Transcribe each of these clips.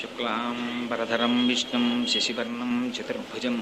शुक्लांबरधरं विष्णुं शशिवर्णं चतुर्भुजं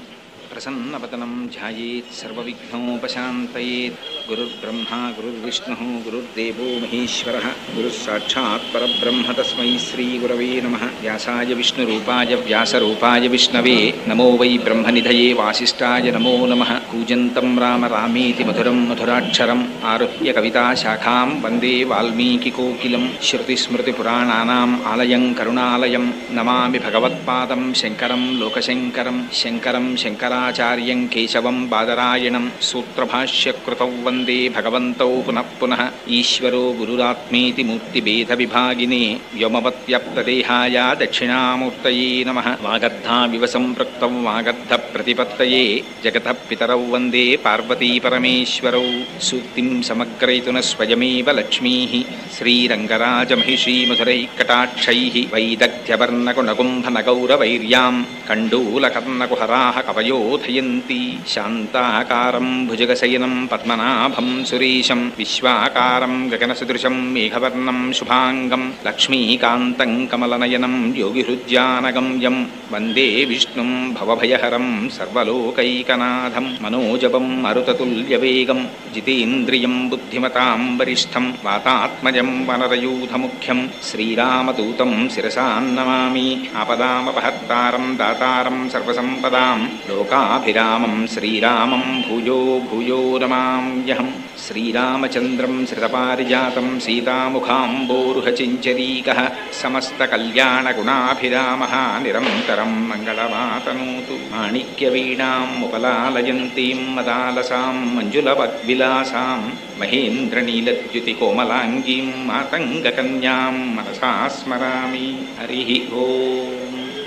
प्रसन्नवदनं ध्यायेत् सर्वविघ्नोपशान्तयेत्। गुरुर्ब्रह्मा गुरुर्विष्णुः गुरुर्देवो महेश्वरः गुरुस्साक्षात् परब्रह्म तस्मै श्रीगुरवे नमः। व्यासाय विष्णुरूपाय व्यासरूपाय विष्णवे नमो वै ब्रह्मनिधये वासिष्ठाय नमो नमः। कूजन्तं राम रामेति मधुरं मधुराक्षरम् आरुह्य कविताशाखां वन्दे वाल्मीकिकोकिलं। श्रुतिस्मृतिपुराणानाम् आलयं करुणालयं नमामि भगवत्पादं शङ्करं लोकशङ्करं। शङ्करं शङ्कराचार्यं केशवं बादरायणं सूत्रभाष्यकृतौ वन्दे भगवन्तौ पुनः पुनः। ईश्वरो गुरुरात्मेति मूर्तिभेदविभागिने व्योमवद्व्याप्तदेहाय दक्षिणामूर्तये नमः। वागर्धाविव सम्पृक्तौ वागर्धप्रतिपत्तये जगतः पितरौ वन्दे पार्वतीपरमेश्वरौ। सूक्तिं समग्रयितुः स्वयमेव लक्ष्मीः श्रीरङ्गराजमहिषीमधुरैकटाक्षैः वैदग्ध्यवर्णकुणकुम्भनगौरवैर्यां कण्डूलकर्णकुहराः कवयोधयन्ति। शान्ताकारं भुजगशयनं पद्मनाभं सुरेशं विश्वाकारं गगनसदृशं मेघवर्णं शुभाङ्गं लक्ष्मीकान्तं कमलनयनं योगिहृद्यानगम्यं वन्दे विष्णुं भवभयहरं सर्वलोकैकनाथं। मनोजवं मरुततुल्यवेगं जितेन्द्रियं बुद्धिमतां वरिष्ठं वातात्मजं वनरयूथमुख्यं श्रीरामदूतं शिरसा नमामि। आपदामपहर्तारं दातारं सर्वसम्पदां लोकाभिरामं श्रीरामं भूयो भूयो नमाम्यहम्। श्रीरामचन्द्रं श्रितपारिजातं सीतामुखाम्बोरुहचिञ्चरीकः समस्तकल्याणगुणाभिरामः निरन्तरं मङ्गलमातनोतु। माणिक्यवीणामुपलालयन्तीं मदालसां मञ्जुलवद्विलासां महेन्द्रनीलद्युतिकोमलाङ्गीं मातङ्गकन्यां मनसा स्मरामि। हरिः ఓం.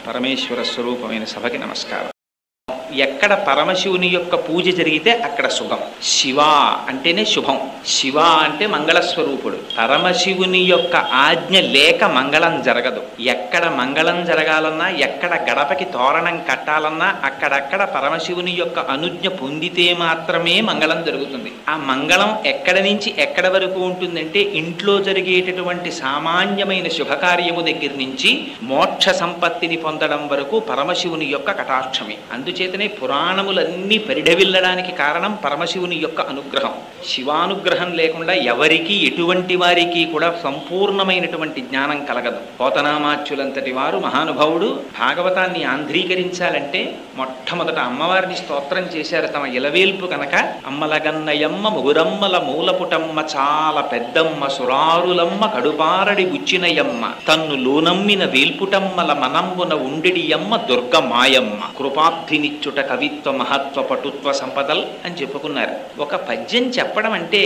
పరమేశ్వర స్వరూపమైన సభకి నమస్కారం. ఎక్కడ పరమశివుని యొక్క పూజ జరిగితే అక్కడ శుభం. శివ అంటేనే శుభం. శివ అంటే మంగళస్వరూపుడు. పరమశివుని యొక్క ఆజ్ఞ లేక మంగళం జరగదు. ఎక్కడ మంగళం జరగాలన్నా, ఎక్కడ గడపకి తోరణం కట్టాలన్నా అక్కడక్కడ పరమశివుని యొక్క అనుజ్ఞ పొందితే మాత్రమే మంగళం జరుగుతుంది. ఆ మంగళం ఎక్కడ నుంచి ఎక్కడ వరకు ఉంటుందంటే ఇంట్లో జరిగేటటువంటి సామాన్యమైన శుభకార్యము దగ్గర నుంచి మోక్ష సంపత్తిని పొందడం వరకు పరమశివుని యొక్క కటాక్షమే. అందుచేతనే పురాణములన్నీ పరిఢవిల్లడానికి కారణం పరమశివుని యొక్క అనుగ్రహం. శివానుగ్రహం లేకుండా ఎవరికి ఎటువంటి వారికి కూడా సంపూర్ణమైనటువంటి జ్ఞానం కలగదు. పోతనామాచ్యులంతటి వారు మహానుభావుడు భాగవతాన్ని ఆంధ్రీకరించాలంటే మొట్టమొదట అమ్మవారిని స్తోత్రం చేశారు. తమ ఇలవేల్పు కనుక అమ్మలగన్నయమ్మ ముగురమ్మల మూలపుటమ్మ చాలా పెద్దమ్మ సురారులమ్మ కడుపారడి బుచ్చినయమ్మ తన్ను లోనమ్మిన వేల్పుటమ్మల మనంబున ఉండెడియమ్మ దుర్గమాయమ్మ కృపాబ్ధినిచ్చుట కవిత్వ మహత్వ పటుత్వ సంపదల్ అని చెప్పుకున్నారు. ఒక పద్యం చెప్పడం అంటే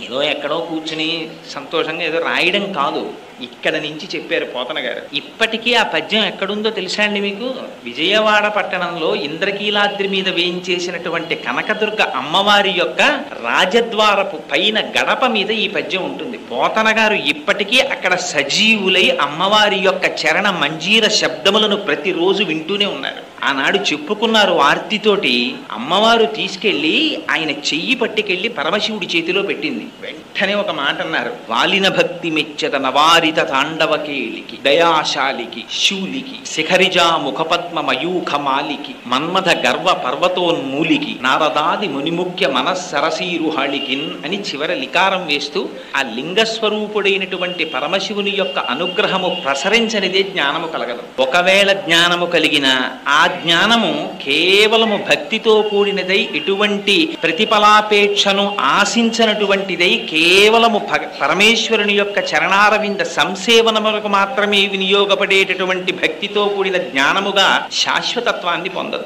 ఏదో ఎక్కడో కూర్చుని సంతోషంగా ఏదో రాయడం కాదు. ఇక్కడ నుంచి చెప్పారు పోతన గారు. ఇప్పటికీ ఆ పద్యం ఎక్కడుందో తెలుసా అండి మీకు? విజయవాడ పట్టణంలో ఇంద్రకీలాద్రి మీద వేయించేసినటువంటి కనకదుర్గ అమ్మవారి యొక్క రాజద్వారపు పైన గడప మీద ఈ పద్యం ఉంటుంది. పోతన గారు ఇప్పటికీ అక్కడ సజీవులై అమ్మవారి యొక్క చరణ మంజీర శబ్దములను ప్రతిరోజు వింటూనే ఉన్నారు. ఆనాడు చెప్పుకున్నారు ఆర్తితోటి. అమ్మవారు తీసుకెళ్లి ఆయన చెయ్యి పట్టుకెళ్లి పరమశివుడి చేతిలో పెట్టింది. వెంటనే ఒక మాట అన్నారు, వాలిన భక్తి మెచ్చద నవారిత తాండవకేలికి దయాశాలికి శూలికి శిఖరిజా ముఖపద్మ మయూఖమాలికి మన్మథ గర్వ పర్వతోన్మూలికి నారదాది మునిముఖ్య మనస్సరసీరుహాళికిన్ అని చివర లికారం వేస్తూ ఆ లింగస్వరూపుడైనటువంటి పరమశివుని యొక్క అనుగ్రహము ప్రసరించనిదే జ్ఞానము కలగదు. ఒకవేళ జ్ఞానము కలిగిన ఆ జ్ఞానము కేవలము భక్తితో కూడినదై ఎటువంటి ప్రతిఫలాపేక్షను ఆశించనటువంటిదై కేవలము పరమేశ్వరుని యొక్క చరణారవింద సంసేవనములకు మాత్రమే వినియోగపడేటటువంటి భక్తితో కూడిన జ్ఞానముగా శాశ్వతత్వాన్ని పొందదు.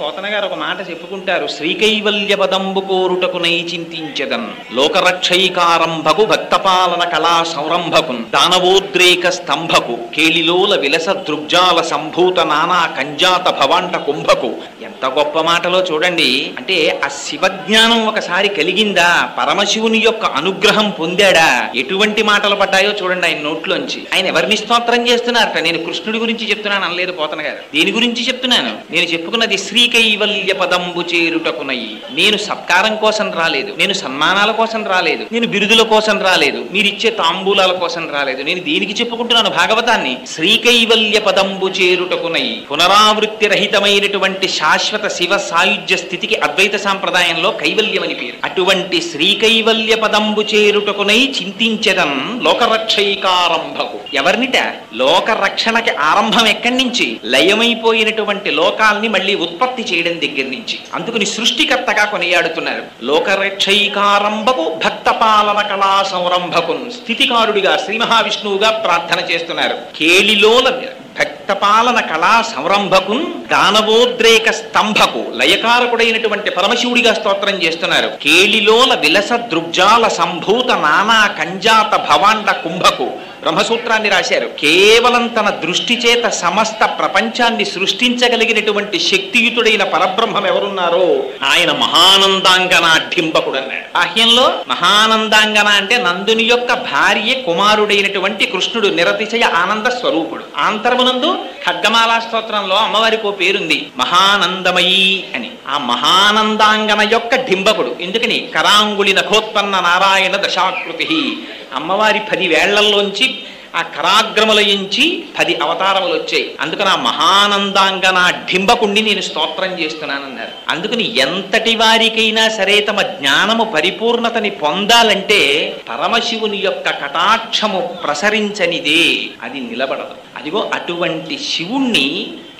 పోతన గారు ఒక మాట చెప్పుకుంటారు, శ్రీకైవల్య పదంబు కోరుటకునై చింతించదన్ లోకరక్షైకారంభకు భక్తపాలన కళా సౌరంభకున్ దానవోద్రేక స్తంభకు కేళిలోల విలస దృగ్జాల సంభూత నానా కంజాత భవాంట కుంభకు. ఎంత గొప్ప మాటలో చూడండి. అంటే ఆ శివజ్ఞానం ఒకసారి కలిగిందా, పరమశివుని యొక్క అనుగ్రహం పొందాడా, ఎటువంటి మాటలు పడ్డాయో చూడండి ఆయన నోట్లోంచి. ఆయన ఎవరిని స్తోత్రం చేస్తున్నారట? నేను కృష్ణుడి గురించి చెప్తున్నాను అనలేదు పోతన గారు. దేని గురించి చెప్తున్నాను? నేను చెప్పుకున్నది శ్రీకైవల్య పదంబు చేరుటకునయి. నేను సత్కారం కోసం రాలేదు, నేను సన్మానాల కోసం రాలేదు, నేను బిరుదుల కోసం రాలేదు, మీరిచ్చే తాంబూలాల కోసం రాలేదు. నేను దేనికి చెప్పుకుంటున్నాను భాగవతాన్ని? శ్రీకైవల్య పదంబు చేరుటకునై పునరావృత్తి రహితమైనటువంటి శాశ్వత శివ సాయుధ్య స్థితికి అద్వైత సాంప్రదాయంలో కైవల్యం అని పేరు. అటువంటి శ్రీకైవల్య పదంబు చేరుటకునై చింతించెదన్ లోకరక్షైకారంభకు. ఎవరినిట? లోకరక్షణకి ఆరంభం ఎక్కడి నుంచి? లయమైపోయినటువంటి లోకాల్ని మళ్ళీ ఉత్పత్తి చేయడం దగ్గర నుంచి. అందుకని సృష్టికర్తగా కొనియాడుతున్నారు. లోకరక్షైకారంభకు భక్త పాలన కళా సంరంభకు స్థితికారుడిగా శ్రీ మహావిష్ణువుగా ప్రార్థన చేస్తున్నారు. కేళిలోల భక్తపాలన కళా సంరంభకు దానవోద్రేక స్తంభకు లయకారకుడైనటువంటి పరమశివుడిగా స్తోత్రం చేస్తున్నారు. కేళిలోల విలస దృగ్జాల సంభూత నానా కంజాత భవాండ కుంభకు బ్రహ్మసూత్రాన్ని రాశారు. కేవలం తన దృష్టి చేత సమస్త ప్రపంచాన్ని సృష్టించగలిగినటువంటి శక్తియుతుడైన పరబ్రహ్మం ఎవరున్నారో ఆయన మహానందాంగన ఢింబకుడు అన్నాడు. బాహ్యంలో మహానందాంగన అంటే నందుని యొక్క భార్య కుమారుడైనటువంటి కృష్ణుడు నిరతిశయ ఆనంద స్వరూపుడు. ఆంతరమునందు ఖడ్గమాలా స్తోత్రంలో అమ్మవారికి ఓ పేరుంది మహానందమయీ అని. ఆ మహానందాంగన యొక్క ఢింబకుడు. ఎందుకని? కరాంగుళి నఖోత్పన్న నారాయణ దశాకృతి. అమ్మవారి 10 వేళ్లల్లోంచి ఆ కరాగ్రములయించి 10 అవతారములు వచ్చాయి. అందుకని ఆ మహానందాంగన ఢింబకుండి నేను స్తోత్రం చేస్తున్నానన్నారు. అందుకని ఎంతటి వారికైనా సరే తమ జ్ఞానము పరిపూర్ణతని పొందాలంటే పరమశివుని యొక్క కటాక్షము ప్రసరించనిదే అది నిలబడదు. అదిగో అటువంటి శివుణ్ణి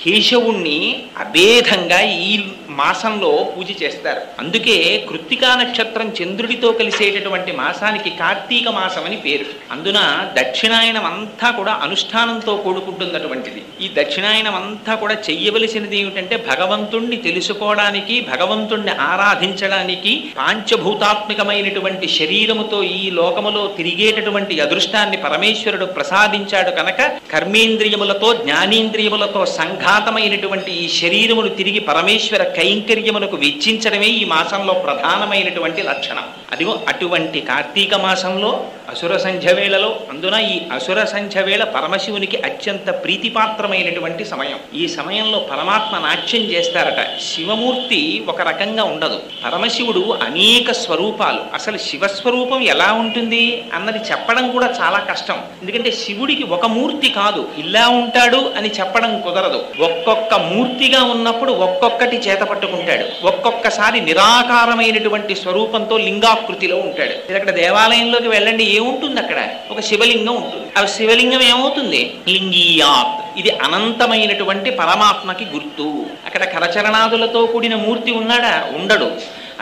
కేశవుణ్ణి అభేదంగా ఈ మాసంలో పూజ చేస్తారు. అందుకే కృత్తికా నక్షత్రం చంద్రుడితో కలిసేటటువంటి మాసానికి కార్తీక మాసం అని పేరు. అందున దక్షిణాయనం అంతా కూడా అనుష్ఠానంతో కూడుకుంటున్నటువంటిది. ఈ దక్షిణాయనం అంతా కూడా చెయ్యవలసినది ఏమిటంటే భగవంతుణ్ణి తెలుసుకోవడానికి, భగవంతుణ్ణి ఆరాధించడానికి పాంచభూతాత్మికమైనటువంటి శరీరముతో ఈ లోకములో తిరిగేటటువంటి అదృష్టాన్ని పరమేశ్వరుడు ప్రసాదించాడు కనుక కర్మేంద్రియములతో జ్ఞానేంద్రియములతో సంఘాతమైనటువంటి ఈ శరీరమును తిరిగి పరమేశ్వర కైంకర్యములకు వెచ్చించడమే ఈ మాసంలో ప్రధానమైనటువంటి లక్షణం. అదిగో అటువంటి కార్తీక మాసంలో అసుర సంధ్య వేళలో, అందున ఈ అసుర సంధ్య వేళ పరమశివునికి అత్యంత ప్రీతిపాత్రమైనటువంటి సమయం. ఈ సమయంలో పరమాత్మ నాట్యం చేస్తారట. శివమూర్తి ఒక రకంగా ఉండదు, పరమశివుడు అనేక స్వరూపాలు. అసలు శివస్వరూపం ఎలా ఉంటుంది అన్నది చెప్పడం కూడా చాలా కష్టం. ఎందుకంటే శివుడికి ఒక మూర్తి కాదు, ఇలా ఉంటాడు అని చెప్పడం కుదరదు. ఒక్కొక్క మూర్తిగా ఉన్నప్పుడు ఒక్కొక్కటి చేత పట్టుకుంటాడు. ఒక్కొక్కసారి నిరాకారమైనటువంటి స్వరూపంతో లింగాకృతిలో ఉంటాడు. అక్కడ దేవాలయంలోకి వెళ్ళండి, ఏముంటుంది అక్కడ? ఒక శివలింగం ఉంటుంది. ఆ శివలింగం ఏమవుతుంది? లింగీయాత్. ఇది అనంతమైనటువంటి పరమాత్మకి గుర్తు. అక్కడ కరచరణాదులతో కూడిన మూర్తి ఉన్నాడా? ఉండడు.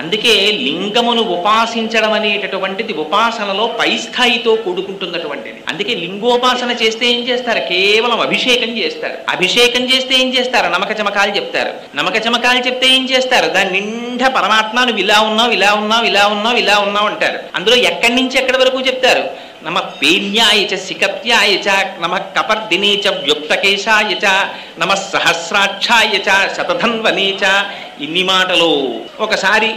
అందుకే లింగమును ఉపాసించడం అనేటటువంటిది ఉపాసనలో పై స్థాయితో కూడుకుంటున్నటువంటిది. అందుకే లింగోపాసన చేస్తే ఏం చేస్తారు? కేవలం అభిషేకం చేస్తారు. అభిషేకం చేస్తే ఏం చేస్తారు? నమక చమకాలు చెప్తారు. నమక చమకాలు చెప్తే ఏం చేస్తారు? దాని నిండా పరమాత్మ నువ్వు ఇలా ఉన్నావు, ఇలా ఉన్నావు, ఇలా ఉన్నావు, ఇలా ఉన్నావు అంటారు. అందులో ఎక్కడి నుంచి ఎక్కడి వరకు చెప్తారు? నమ పేన్యాయ చ సికత్యాయ చ నమ కపర్దినే చ వ్యుక్తకేశాయ చ నమ సహస్రాక్షాయ చ శతధన్వనే చ. ఇన్ని మాటలు. ఒకసారి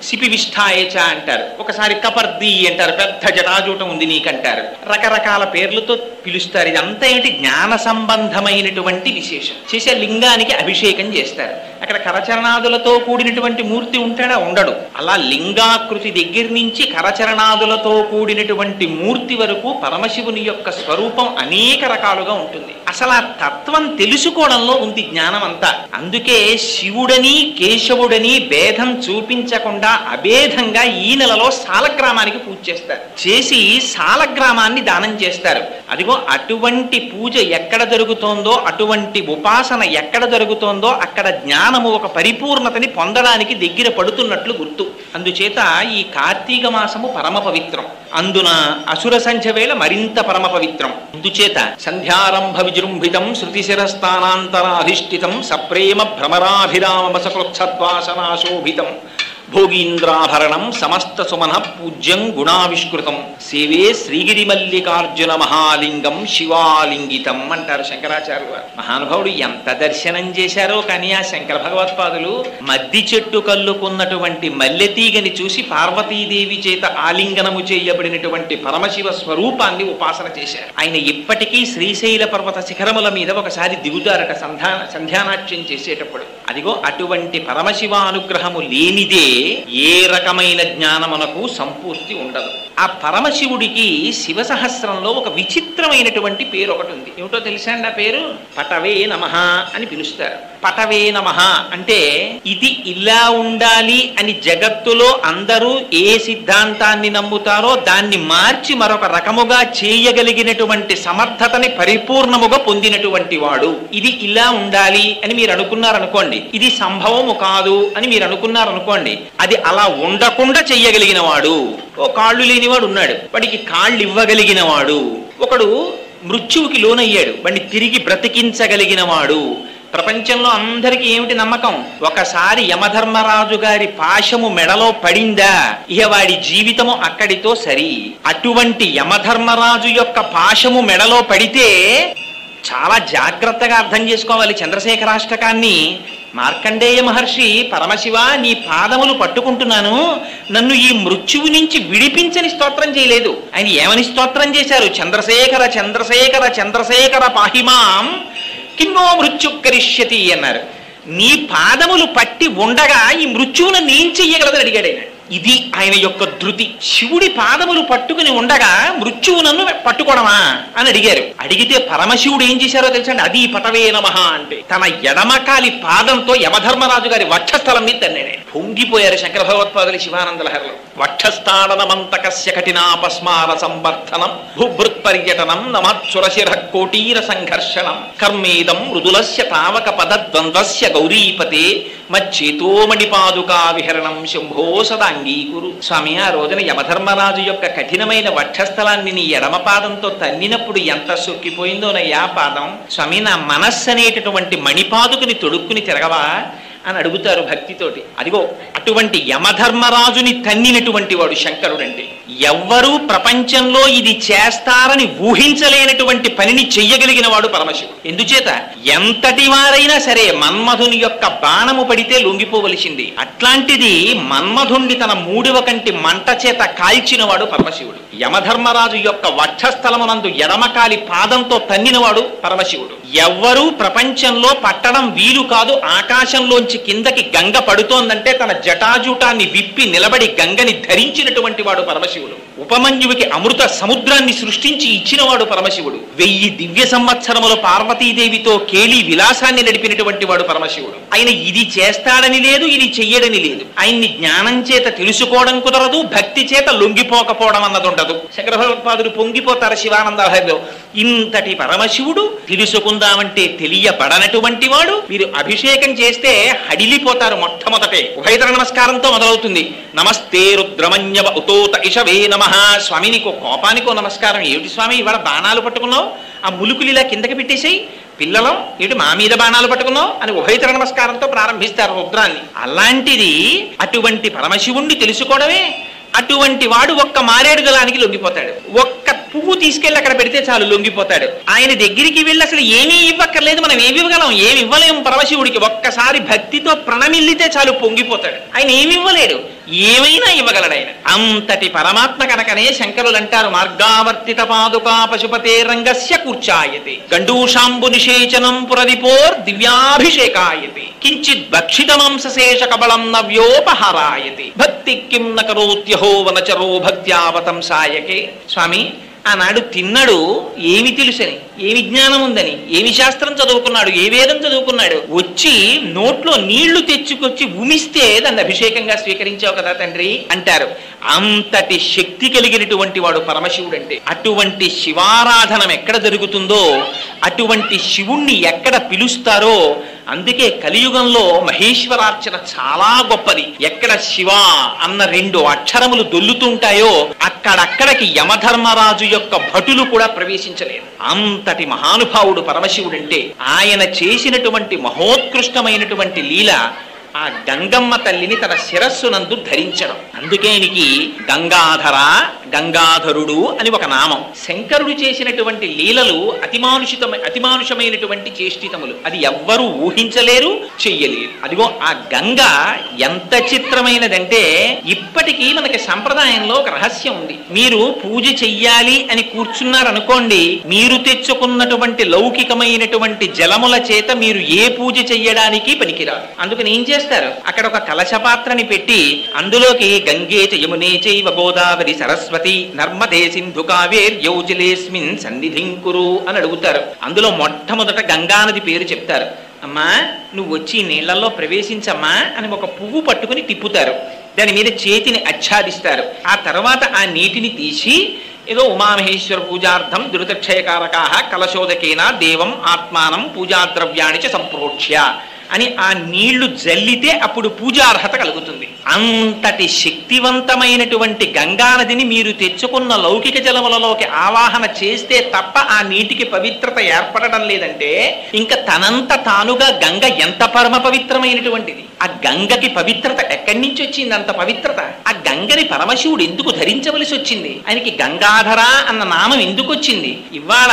శిపివిష్ఠాయచ అంటారు, ఒకసారి కపర్ది అంటారు, పెద్ద జటాజూటం ఉంది నీకంటారు. రకరకాల పేర్లతో పిలుస్తారు. ఇదంతా ఏమిటి? జ్ఞాన సంబంధమైనటువంటి విశేషం. చేసే లింగానికి అభిషేకం చేస్తారు. అక్కడ కరచరణాదులతో కూడినటువంటి మూర్తి ఉంటాడా? ఉండడు. అలా లింగాకృతి దగ్గర నుంచి కరచరణాదులతో కూడినటువంటి మూర్తి వరకు పరమశివుని యొక్క స్వరూపం అనేక రకాలుగా ఉంటుంది. అసలు ఆ తత్వం తెలుసుకోవడంలో ఉంది జ్ఞానం అంతా. అందుకే శివుడని కేశవుడని భేదం చూపించకుండా అభేదంగా ఈ నెలలో సాలగ్రామానికి పూజ చేస్తారు. చేసి సాలగ్రామాన్ని దానం చేస్తారు. అదిగో అటువంటి పూజ ఎక్కడ జరుగుతోందో, అటువంటి ఉపాసన ఎక్కడ జరుగుతోందో అక్కడ జ్ఞానము ఒక పరిపూర్ణతని పొందడానికి దగ్గర పడుతున్నట్లు గుర్తు. అందుచేత ఈ కార్తీక మాసము పరమ పవిత్రం. అందున అసుర సంధ్య వేళ మరింత పరమ పవిత్రం. అందుచేత సంధ్యారంభ విజృంభితం శృతిశిరస్థానాంతరాధిష్ఠితం సప్రేమ భ్రమరాభిరామ సకృత్సద్వాసనాశోభితం భోగీంద్రాభరణం సమస్త సుమన పూజ్యం గుణావిష్కృతం సేవే శ్రీగిరి మల్లికార్జున మహాలింగం శివాలింగితం అంటారు శంకరాచార్యులు వారు. మహానుభావుడు ఎంత దర్శనం చేశారో కానీ ఆ శంకర భగవత్పాదులు మద్ది చెట్టు కల్లుకున్నటువంటి మల్లెతీగని చూసి పార్వతీదేవి చేత ఆలింగనము చేయబడినటువంటి పరమశివ స్వరూపాన్ని ఉపాసన చేశారు. ఆయన ఇప్పటికీ శ్రీశైల పర్వత శిఖరముల మీద ఒకసారి దిగుతారట సంధ్యానాట్యం చేసేటప్పుడు. అదిగో అటువంటి పరమశివ అనుగ్రహము లేనిదే ఏ రకమైన జ్ఞానమునకు సంపూర్తి ఉండదు. ఆ పరమశివుడికి శివ సహస్రంలో ఒక విచిత్రమైనటువంటి పేరు ఒకటి ఉంది. ఏమిటో తెలుసా అండి? ఆ పేరు పటవే నమః అని పిలుస్తారు. పటవే నమః అంటే ఇది ఇలా ఉండాలి అని జగత్తులో అందరూ ఏ సిద్ధాంతాన్ని నమ్ముతారో దాన్ని మార్చి మరొక రకముగా చేయగలిగినటువంటి సమర్థతని పరిపూర్ణముగా పొందినటువంటి వాడు. ఇది ఇలా ఉండాలి అని మీరు అనుకున్నారనుకోండి, ఇది సంభవము కాదు అని మీరు అనుకున్నారనుకోండి, అది అలా ఉండకుండా చెయ్యగలిగిన వాడు. ఓ కాళ్ళు లేనివాడు ఉన్నాడు, వాడికి కాళ్ళు ఇవ్వగలిగిన వాడు. ఒకడు మృత్యువుకి లోనయ్యాడు, వాడిని తిరిగి బ్రతికించగలిగిన వాడు. ప్రపంచంలో అందరికీ ఏమిటి నమ్మకం? ఒకసారి యమధర్మరాజు గారి పాశము మెడలో పడిందా ఇక వాడి జీవితము అక్కడితో సరి. అటువంటి యమధర్మరాజు యొక్క పాశము మెడలో పడితే చాలా జాగ్రత్తగా అర్థం చేసుకోవాలి చంద్రశేఖరాష్టకాన్ని. మార్కండేయ మహర్షి, పరమశివ నీ పాదములు పట్టుకుంటున్నాను, నన్ను ఈ మృత్యువు నుంచి విడిపించని స్తోత్రం చేయలేదు. ఆయన ఏమని స్తోత్రం చేశారు? చంద్రశేఖర చంద్రశేఖర చంద్రశేఖర పాహిమాం కిన్నో మృత్యు కరిష్యతి అన్నారు. నీ పాదములు పట్టి ఉండగా ఈ మృత్యువును నేను చెయ్యగలదని అడిగాడు ఆయన. ఇది ఆయన యొక్క ధృతి. శివుడి పాదములు పట్టుకుని ఉండగా మృత్యువు నన్ను పట్టుకోవడమా అని అడిగారు. అడిగితే పరమశివుడు ఏం చేశారో తెలుసండి? అది పటవే నమః అంటే తన ఎడమకాలి పాదంతో యమధర్మరాజు గారి వక్షస్థలం మీద తన్నాడు. పొంగిపోయారు శంకర భగవత్పాదులు శివానంద లహరిలో. వక్షస్థాడనమంతకస్య కఠినాపస్మార సంవర్ధనం భూభృత్పర్యటనం నమత్సురశిర కోటీర సంఘర్షణం కర్మేదం మృదులస్య తావక పదద్వంద్వస్య గౌరీపతే మచ్చేతోమణిపాదుకా విహరణం శంభో సదా అంగీకురు. స్వామి, ఆ రోజున యమధర్మరాజు యొక్క కఠినమైన వక్షస్థలాన్ని నీ ఎడమ పాదంతో తన్నినప్పుడు ఎంత సొక్కిపోయిందోనయ్యా పాదం. స్వామి, నా మనస్సు అనేటటువంటి మణిపాదుకుని తొడుక్కుని తిరగవా అని అడుగుతారు భక్తితోటి. అదిగో అటువంటి యమధర్మరాజుని తన్నినటువంటి వాడు శంకరుడు. అంటే ఎవ్వరూ ప్రపంచంలో ఇది చేస్తారని ఊహించలేనటువంటి పనిని చెయ్యగలిగిన వాడు పరమశివుడు. ఎందుచేత ఎంతటి వారైనా సరే మన్మధుని యొక్క బాణము పడితే లొంగిపోవలసింది. అట్లాంటిది మన్మధుణ్ణి తన మూడివ కంటి మంట చేత కాల్చినవాడు పరమశివుడు. యమధర్మరాజు యొక్క వక్షస్థలమునందు ఎడమకాలి పాదంతో తన్నినవాడు పరమశివుడు. ఎవ్వరూ ప్రపంచంలో పట్టడం వీలు కాదు. ఆకాశంలోంచి కిందకి గంగ పడుతోందంటే తన జటాజూటాన్ని విప్పి నిలబడి గంగని ధరించినటువంటి వాడు పరమశివుడు. ఉపమన్యుడికి అమృత సముద్రాన్ని సృష్టించి ఇచ్చినవాడు పరమశివుడు. 1000 దివ్య సంవత్సరములు పార్వతీదేవితో కేళి విలాసాన్ని నడిపినటువంటి వాడు పరమశివుడు. ఆయన ఇది చేస్తాడని లేదు, ఇది చెయ్యడని లేదు. ఆయన్ని జ్ఞానం చేత తెలుసుకోవడం కుదరదు, భక్తి చేత లొంగిపోకపోవడం అన్నది ఉండదు. శంకర భగవత్పాదులు పొంగిపోతారు శివానందలహరిలో. ఇంతటి పరమశివుడు తెలుసుకుందామంటే తెలియబడనటువంటి వాడు. వీరు అభిషేకం చేస్తే హడిలిపోతారు. మొట్టమొదటే ఉభయతర నమస్కారంతో మొదలవుతుంది. నమస్తే రుద్రమన్యవ ఉతోత ఇషవే నమః. స్వామి, నీకు కోపానికో నమస్కారం. ఏమిటి స్వామి ఇవాళ బాణాలు పట్టుకున్నావు? ఆ ములుకులు ఇలా కిందకి పెట్టేసేయి. పిల్లలం ఏమిటి మా మీద బాణాలు పట్టుకున్నావు అని ఉభయతర నమస్కారంతో ప్రారంభిస్తారు రుద్రాన్ని. అలాంటిది అటువంటి పరమశివుణ్ణి తెలుసుకోవడమే. అటువంటి వాడు ఒక్క మారేడు దళానికి లొంగిపోతాడు. ఒక్క పువ్వు తీసుకెళ్ళి అక్కడ పెడితే చాలు లొంగిపోతాడు. ఆయన దగ్గరికి వెళ్ళి అసలు ఏమీ ఇవ్వక్కర్లేదు. మనం ఏమి ఇవ్వగలం? ఏమి ఇవ్వలేము పరమశివుడికి. ఒక్కసారి భక్తితో ప్రణమిల్లితే చాలు పొంగిపోతాడు. ఆయన ఏమి ఇవ్వలేడు, ఏమైనా ఇవ్వగలడు ఆయన. అంతటి పరమాత్మ కనుకనే శంకరులు అంటారు, మార్గావర్తిత పాదుకా పశుపతే రంగస్య కూర్చాయతే గండూషాంబు నిషేచనం పురదిపోర్ దివ్యాభిషేకాయతే కించిత్ భక్షిత మాంసశేష కబళం నవ్యోపహారాయతే భక్తి కిం నకరోత్యహో వనచరో భక్త్యావతంసాయకే. స్వామి, ఆనాడు తిన్నాడు ఏమి తెలుసని, ఏమి జ్ఞానం ఉందని, ఏమి శాస్త్రం చదువుకున్నాడు, ఏ వేదం చదువుకున్నాడు. వచ్చి నోట్లో నీళ్లు తెచ్చుకొచ్చి ఉమిస్తే దాన్ని అభిషేకంగా స్వీకరించావు కదా తండ్రి అంటారు. అంతటి శక్తి కలిగినటువంటి వాడు పరమశివుడు. అంటే అటువంటి శివారాధనం ఎక్కడ జరుగుతుందో, అటువంటి శివుణ్ణి ఎక్కడ పిలుస్తారో, అందుకే కలియుగంలో మహేశ్వరార్చన చాలా గొప్పది. ఎక్కడ శివ అన్న 2 అక్షరములు దొల్లుతుంటాయో అక్కడక్కడికి యమధర్మరాజు యొక్క భటులు కూడా ప్రవేశించలేరు. అంతటి మహానుభావుడు పరమశివుడు. అంటే ఆయన చేసినటువంటి మహోత్కృష్టమైనటువంటి లీల ఆ గంగమ్మ తల్లిని తన శిరస్సునందు ధరించడం. అందుకే ఈయనకి గంగాధర, గంగాధరుడు అని ఒక నామం. శంకరుడు చేసినటువంటి లీలలు అతిమానుషమైనటువంటి చేష్టితములు. అది ఎవ్వరూ ఊహించలేరు, చెయ్యలేరు. అదిగో ఆ గంగ ఎంత చిత్రమైనదంటే ఇప్పటికీ మనకి సంప్రదాయంలో ఒక రహస్యం ఉంది. మీరు పూజ చెయ్యాలి అని కూర్చున్నారనుకోండి, మీరు తెచ్చుకున్నటువంటి లౌకికమైనటువంటి జలముల చేత మీరు ఏ పూజ చెయ్యడానికి పనికిరాదు. అందుకని ఏం చేస్తారు, అక్కడ ఒక కలశపాత్రని పెట్టి అందులోకి గంగే చ యమునే చైవ గోదావరి సరస్వతి నర్మదే సింధు కావేర్యౌ జలేస్మిన్ సన్నిధిం కురు అని అడుగుతారు. అందులో మొట్టమొదట గంగానది పేరు చెప్తారు. అమ్మా నువ్వు వచ్చి నీళ్లలో ప్రవేశించమ్మా అని ఒక పువ్వు పట్టుకుని తిప్పుతారు. దాని మీద చేతిని ఆచ్ఛాదిస్తారు. ఆ తర్వాత ఆ నీటిని తీసి ఏదో ఉమామహేశ్వర పూజార్థం దురితక్షయకారకాః కలశోదకేన దేవం ఆత్మానం పూజాద్రవ్యాణి చ సంప్రోక్ష్య అని ఆ నీళ్లు జల్లితే అప్పుడు పూజార్హత కలుగుతుంది. అంతటి శక్తివంతమైనటువంటి గంగానదిని మీరు తెచ్చుకున్న లౌకిక జలములలోకి ఆవాహన చేస్తే తప్ప ఆ నీటికి పవిత్రత ఏర్పడడం లేదంటే ఇంకా తనంత తానుగా గంగ ఎంత పరమ పవిత్రమైనటువంటిది. ఆ గంగకి పవిత్రత ఎక్కడి నుంచి వచ్చింది? అంత పవిత్రత. ఆ గంగని పరమశివుడు ఎందుకు ధరించవలసి వచ్చింది? ఆయనకి గంగాధర అన్న నామం ఎందుకు వచ్చింది? ఇవాళ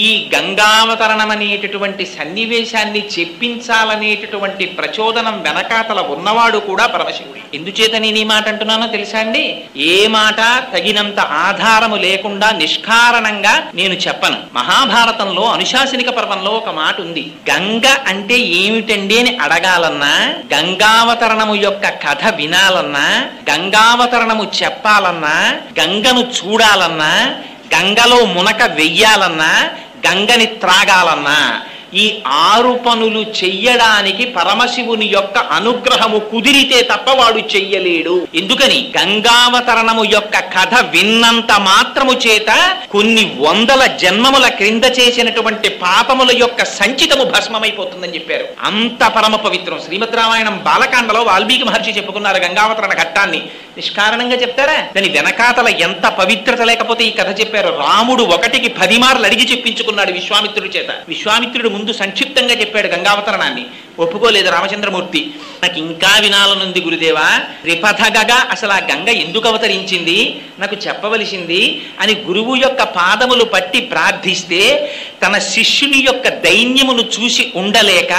ఈ గంగావతరణం అనేటటువంటి సన్నివేశాన్ని చెప్పించాలనేటటువంటి ప్రచోదనం వెనకాతల ఉన్నవాడు కూడా పరమశివుడు. ఎందుచేత నేను ఈ మాట అంటున్నానో తెలుసా అండి? ఏ మాట తగినంత ఆధారము లేకుండా నిష్కారణంగా నేను చెప్పను. మహాభారతంలో అనుశాసనిక పర్వంలో ఒక మాట ఉంది. గంగ అంటే ఏమిటండి అని అడగాలన్నా, గంగావతరణము యొక్క కథ వినాలన్నా, గంగావతరణము చెప్పాలన్నా, గంగను చూడాలన్నా, గంగలో మునక వెయ్యాలన్నా, గంగని త్రాగాలన్నా ఈ 6 పనులు చెయ్యడానికి పరమశివుని యొక్క అనుగ్రహము కుదిరితే తప్ప వాడు చెయ్యలేడు. ఎందుకని? గంగావతరణము యొక్క కథ విన్నంత మాత్రము చేత కొన్ని వందల జన్మముల క్రింద చేసినటువంటి పాపముల యొక్క సంచితము భస్మమైపోతుందని చెప్పారు. అంత పరమ పవిత్రం. శ్రీమద్ రామాయణం బాలకాండలో వాల్మీకి మహర్షి చెప్పుకున్నారు గంగావతరణ ఘట్టాన్ని. నిష్కారణంగా చెప్తారా? దాని వెనకాతల ఎంత పవిత్రత లేకపోతే ఈ కథ చెప్పారు. రాముడు 1కి 10 మార్లు అడిగి చెప్పించుకున్నాడు విశ్వామిత్రుడి చేత. విశ్వామిత్రుడు ముందు సంక్షిప్తంగా చెప్పాడు గంగావతరణాన్ని. ఒప్పుకోలేదు రామచంద్రమూర్తి. నాకు ఇంకా వినాలనుంది గురుదేవా, త్రిపథగగా అసలు ఆ గంగ ఎందుకు అవతరించింది నాకు చెప్పవలసింది అని గురువు యొక్క పాదములు పట్టి ప్రార్థిస్తే తన శిష్యుని యొక్క దైన్యమును చూసి ఉండలేక,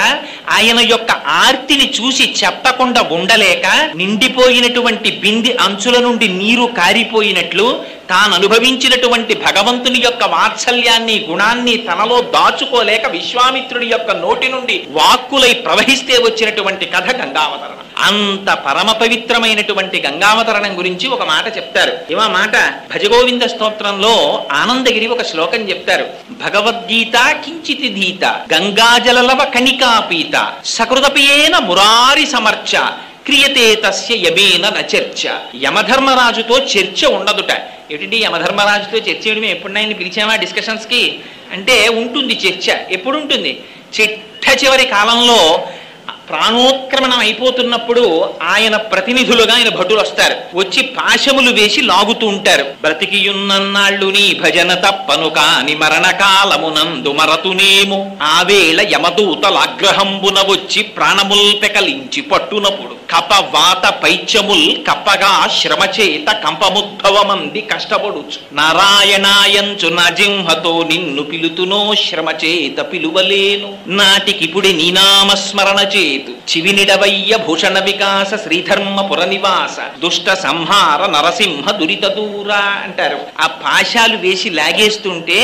ఆయన యొక్క ఆర్తిని చూసి చెప్పకుండా ఉండలేక, నిండిపోయినటువంటి బింది అంచుల నుండి నీరు కారిపోయినట్లు తాను అనుభవించినటువంటి భగవంతుని యొక్క వాత్సల్యాన్ని గుణాన్ని తనలో దాచుకోలేక విశ్వామిత్రుడి యొక్క నోటి నుండి వాక్కులై ప్రవహిస్తే వచ్చినటువంటి కథ గంగావతరణం. అంత పరమ పవిత్రమైనటువంటి గంగావతరణం గురించి ఒక మాట చెప్తారు. ఏమా మాట? భజగోవింద స్తోత్రంలో ఆనందగిరి ఒక శ్లోకం చెప్తారు. భగవద్గీత కించితి ధీత గంగాజలలవ కణికాపీత సకృతపేన మురారి సమర్చ క్రియతే తస్య యమేన నచర్చ. యమధర్మరాజుతో చర్చ ఉండదుట. ఏమిటండి యమధర్మరాజుతో చర్చ? మేము ఎప్పుడైనా పిలిచామా డిస్కషన్స్ కి అంటే? ఉంటుంది చర్చ. ఎప్పుడు ఉంటుంది? చిట్ట చివరి కాలంలో ప్రాణోత్క్రమణం అయిపోతున్నప్పుడు ఆయన ప్రతినిధులుగా ఆయన భటులు వస్తారు. వచ్చి పాశములు వేసి లాగుతూ ఉంటారు. బ్రతికియున్నన్నాళ్ళు నీ భజన తప్పను కాని మరణకాలమునందు మరతునేము ఆవేళ యమదూతలాగ్రహంబున వచ్చి ప్రాణముల్ పెకలించి పట్టునప్పుడు కపవాత పైత్యముల్ కప్పగా శ్రమచేత కంపముద్భవమంది కష్టపడుచు నారాయణాయంచు నా జింహతో నిన్ను పిలుతునో శ్రమచేత పిలువలేను నాటికిపుడి నీనామస్మరణ చేతు చివినిడవయ్య భూషణ వికాస శ్రీధర్మపుర నివాస దుష్ట సంహార నరసింహ దురిత దూరా అంటారు. ఆ పాశాలు వేసి లాగేస్తుంటే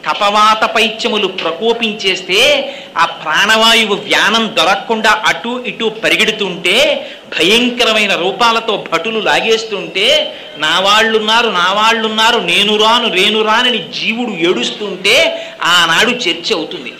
కపవాత పైత్యములు ప్రకోపించేస్తే ఆ ప్రాణవాయువు వ్యానం దొరకకుండా అటు ఇటు పరిగెడుతుంటే భయంకరమైన రూపాలతో భటులు లాగేస్తుంటే నా వాళ్ళున్నారు నేను రానని జీవుడు ఏడుస్తుంటే ఆనాడు చర్చ అవుతుంది.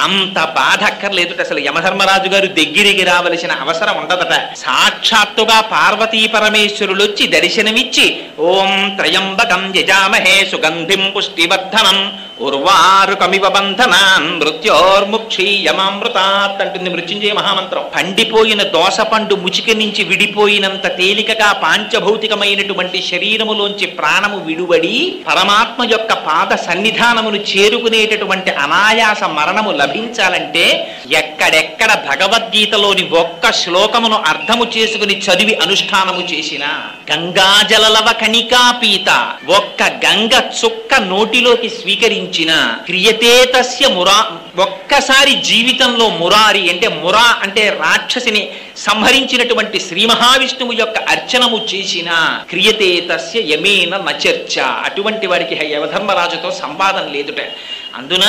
అంత బాధ అక్కర్లేదుట. అసలు యమధర్మరాజు గారు దగ్గరికి రావలసిన అవసరం ఉండదట. సాక్షాత్తుగా పార్వతీ పరమేశ్వరులు వచ్చి దర్శనమిచ్చి ఓం త్రయంబకం యజామహే సుగంధిం పుష్టివర్ధనం ఉర్వారుకమివ బంధనాన్ మృత్యోర్ముక్షీయమామృతాత్ అంటుంది మృత్యుంజయ మహామంత్రం. పండిపోయిన దోస పండు ముచిక నుంచి విడిపోయినంత తేలికగా పాంచభౌతికమైనటువంటి శరీరములోంచి ప్రాణము విడువడి పరమాత్మ యొక్క పాద సన్నిధానమును చేరుకునేటటువంటి అనాయాస మరణము లభించాలంటే ఎక్కడెక్కడ భగవద్గీతలోని ఒక్క శ్లోకమును అర్థము చేసుకుని చదివి అనుష్ఠానము చేసిన గంగాజలలవ కణికాపీత ఒక్క గంగ చుక్క నోటిలోకి స్వీకరించిన క్రియతే తస్య మురా ఒక్కసారి జీవితంలో మురారి అంటే మురా అంటే రాక్షసిని సంహరించినటువంటి శ్రీ మహావిష్ణువు యొక్క అర్చనము చేసిన క్రియతే తస్య యమేన నచర్చ అటువంటి వాడికి యమధర్మరాజుతో సంవాదం లేదుట. అందున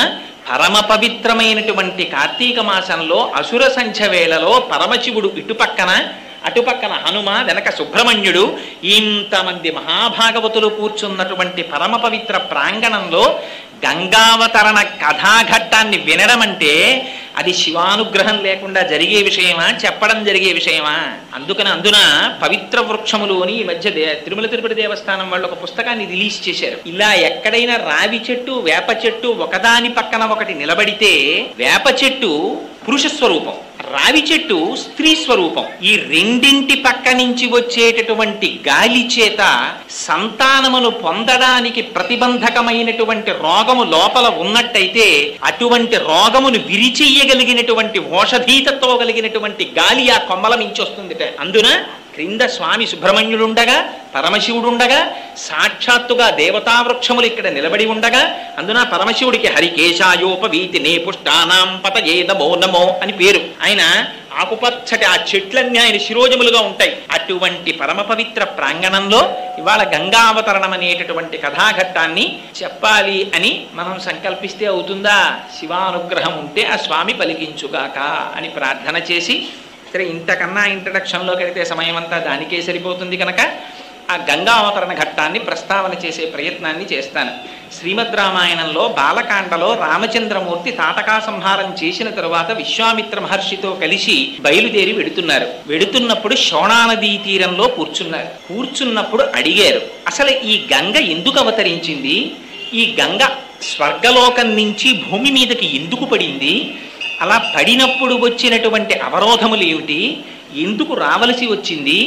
పరమ పవిత్రమైనటువంటి కార్తీక మాసంలో అసుర సంధ్య వేళలో పరమశివుడు అటుపక్కన హనుమ, వెనక సుబ్రహ్మణ్యుడు, ఇంతమంది మహాభాగవతులు కూర్చున్నటువంటి పరమ పవిత్ర ప్రాంగణంలో గంగావతరణ కథాఘట్టాన్ని వినడం అంటే అది శివానుగ్రహం లేకుండా జరిగే విషయమా, చెప్పడం జరిగే విషయమా? అందున పవిత్ర వృక్షములు అని ఈ మధ్య తిరుమల తిరుపతి దేవస్థానం వాళ్ళు ఒక పుస్తకాన్ని రిలీజ్ చేశారు. ఇలా ఎక్కడైనా రావి చెట్టు, వేప చెట్టు ఒకదాని పక్కన ఒకటి నిలబడితే వేప చెట్టు పురుష స్వరూపం, రావి చెట్టు స్త్రీ స్వరూపం. ఈ రెండింటి పక్క నుంచి వచ్చేటటువంటి గాలి చేత సంతానమును పొందడానికి ప్రతిబంధకమైనటువంటి రోగము లోపల ఉన్నట్టయితే అటువంటి రోగమును విరిచెయ్యగలిగినటువంటి ఓషధీతతో కలిగినటువంటి గాలి ఆ కొమ్మల మించి వస్తుంది. అందున క్రింద స్వామి సుబ్రహ్మణ్యుడుండగా, పరమశివుడుండగా, సాక్షాత్తుగా దేవతావృక్షములు ఇక్కడ నిలబడి ఉండగా, అందున పరమశివుడికి హరికేశాయోపవీతి నే పుష్టానాం పతయే నమో నమో అని పేరు. ఆయన ఆకుపచ్చటి ఆ చెట్లన్నీ ఆయన శిరోజములుగా ఉంటాయి. అటువంటి పరమ పవిత్ర ప్రాంగణంలో ఇవాళ గంగావతరణం అనేటటువంటి కథాఘట్టాన్ని చెప్పాలి అని మనం సంకల్పిస్తే అవుతుందా? శివానుగ్రహం ఉంటే ఆ స్వామి పలికించుగాక అని ప్రార్థన చేసి, సరే ఇంతకన్నా ఇంట్రడక్షన్లోకి వెళితే సమయం అంతా దానికే సరిపోతుంది కనుక ఆ గంగావతరణ ఘట్టాన్ని ప్రస్తావన చేసే ప్రయత్నాన్ని చేస్తాను. శ్రీమద్ రామాయణంలో బాలకాండలో రామచంద్రమూర్తి తాటకా సంహారం చేసిన తరువాత విశ్వామిత్ర మహర్షితో కలిసి బయలుదేరి వెడుతున్నప్పుడు శోణానదీ తీరంలో కూర్చున్నప్పుడు అడిగారు, అసలు ఈ గంగ ఎందుకు అవతరించింది? ఈ గంగ స్వర్గలోకం నుంచి భూమి మీదకి ఎందుకు పడింది? అలా పడినప్పుడు వచ్చినటువంటి అవరోధములు ఏమిటి? ఎందుకు రావలసి వచ్చింది?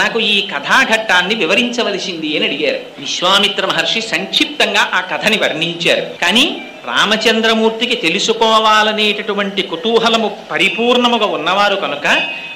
నాకు ఈ కథాఘట్టాన్ని వివరించవలసింది అని అడిగారు. విశ్వామిత్ర మహర్షి సంక్షిప్తంగా ఆ కథని వర్ణించారు. కానీ రామచంద్రమూర్తికి తెలుసుకోవాలనేటటువంటి కుతూహలము పరిపూర్ణముగా ఉన్నవారు కనుక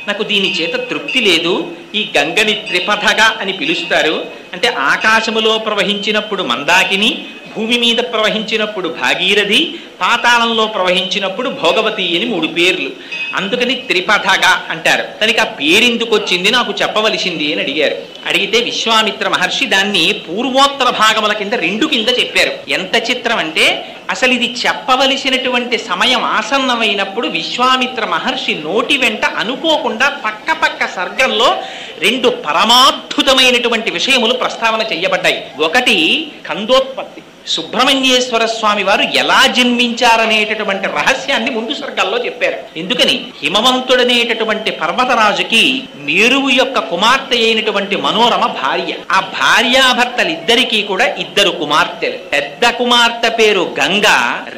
నాకు దీని చేత తృప్తి లేదు. ఈ గంగని త్రిపథగా అని పిలుస్తారు. అంటే ఆకాశములో ప్రవహించినప్పుడు మందాకిని, భూమి మీద ప్రవహించినప్పుడు భాగీరథి, పాతాళంలో ప్రవహించినప్పుడు భోగవతి అని 3 పేర్లు. అందుకని త్రిపథగా అంటారు. తనకి ఆ పేరెందుకు వచ్చింది నాకు చెప్పవలసింది అని అడిగారు. అడిగితే విశ్వామిత్ర మహర్షి దాన్ని పూర్వోత్తర భాగముల కింద 2 కింద చెప్పారు. ఎంత చిత్రం అంటే అసలు ఇది చెప్పవలసినటువంటి సమయం ఆసన్నమైనప్పుడు విశ్వామిత్ర మహర్షి నోటి వెంట అనుకోకుండా పక్క సర్గంలో 2 పరమాద్భుతమైనటువంటి విషయములు ప్రస్తావన చెయ్యబడ్డాయి. ఒకటి కందోత్పత్తి, సుబ్రహ్మణ్యేశ్వర స్వామి వారు ఎలా జన్మించారనేటటువంటి రహస్యాన్ని ముందు సర్గాల్లో చెప్పారు. ఎందుకని హిమవంతుడనేటటువంటి పర్వతరాజుకి మేరువు యొక్క కుమార్తె అయినటువంటి మనోరమ భార్య. ఆ భార్యాభర్తలిద్దరికీ కూడా 2 కుమార్తెలు. పెద్ద కుమార్తె పేరు గంగ,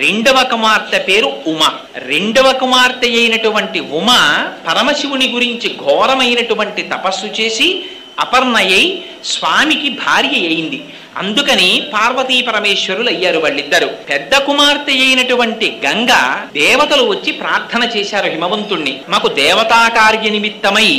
రెండవ కుమార్తె పేరు ఉమ. రెండవ కుమార్తె అయినటువంటి ఉమ పరమశివుని గురించి ఘోరమైనటువంటి తపస్సు చేసి అపర్ణయై స్వామికి భార్య అయింది. అందుకని పార్వతీ పరమేశ్వరులు అయ్యారు వాళ్ళిద్దరు. పెద్ద కుమార్తె అయినటువంటి గంగ దేవతలు వచ్చి ప్రార్థన చేశారు హిమవంతుణ్ణి, మాకు దేవతా కార్య నిమిత్తమై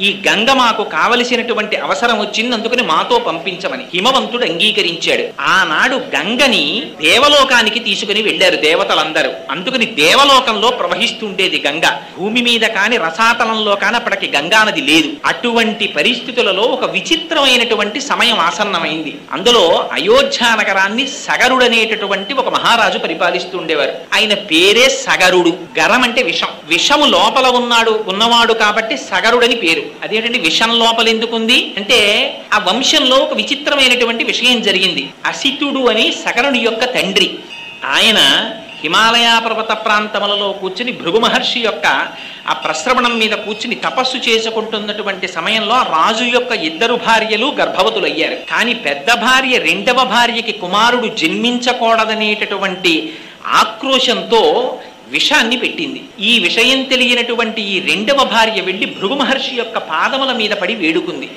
ఈ గంగ మాకు కావలసినటువంటి అవసరం వచ్చింది, అందుకని మాతో పంపించమని. హిమవంతుడు అంగీకరించాడు. ఆనాడు గంగని దేవలోకానికి తీసుకుని వెళ్ళారు దేవతలందరూ. అందుకని దేవలోకంలో ప్రవహిస్తుండేది గంగ. భూమి మీద కాని రసాతలంలో కాని అప్పటికి గంగా నది లేదు. అటువంటి పరిస్థితులలో ఒక విచిత్రమైనటువంటి సమయం ఆసన్నమైంది. అందులో అయోధ్య నగరాన్ని సగరుడనేటటువంటి ఒక మహారాజు పరిపాలిస్తూ ఉండేవారు. ఆయన పేరే సగరుడు. గరం అంటే విషం, విషము లోపల ఉన్నవాడు కాబట్టి సగరుడని పేరు. అదేంటంటే విషం లోపల ఎందుకుంది అంటే ఆ వంశంలో ఒక విచిత్రమైనటువంటి విషయం జరిగింది. అసితుడు అని సగరుని యొక్క తండ్రి. ఆయన హిమాలయ పర్వత ప్రాంతములలో కూర్చుని భృగు మహర్షి యొక్క ఆ ప్రశ్రవణం మీద కూర్చుని తపస్సు చేసుకుంటున్నటువంటి సమయంలో రాజు యొక్క 2 భార్యలు గర్భవతులయ్యారు. కానీ పెద్ద భార్య రెండవ భార్యకి కుమారుడు జన్మించకూడదనేటటువంటి ఆక్రోశంతో విషాన్ని పెట్టింది. ఈ విషయం తెలియనటువంటి ఈ రెండవ భార్య వెళ్ళి భృగు మహర్షి యొక్క పాదముల మీద పడి వేడుకుంది.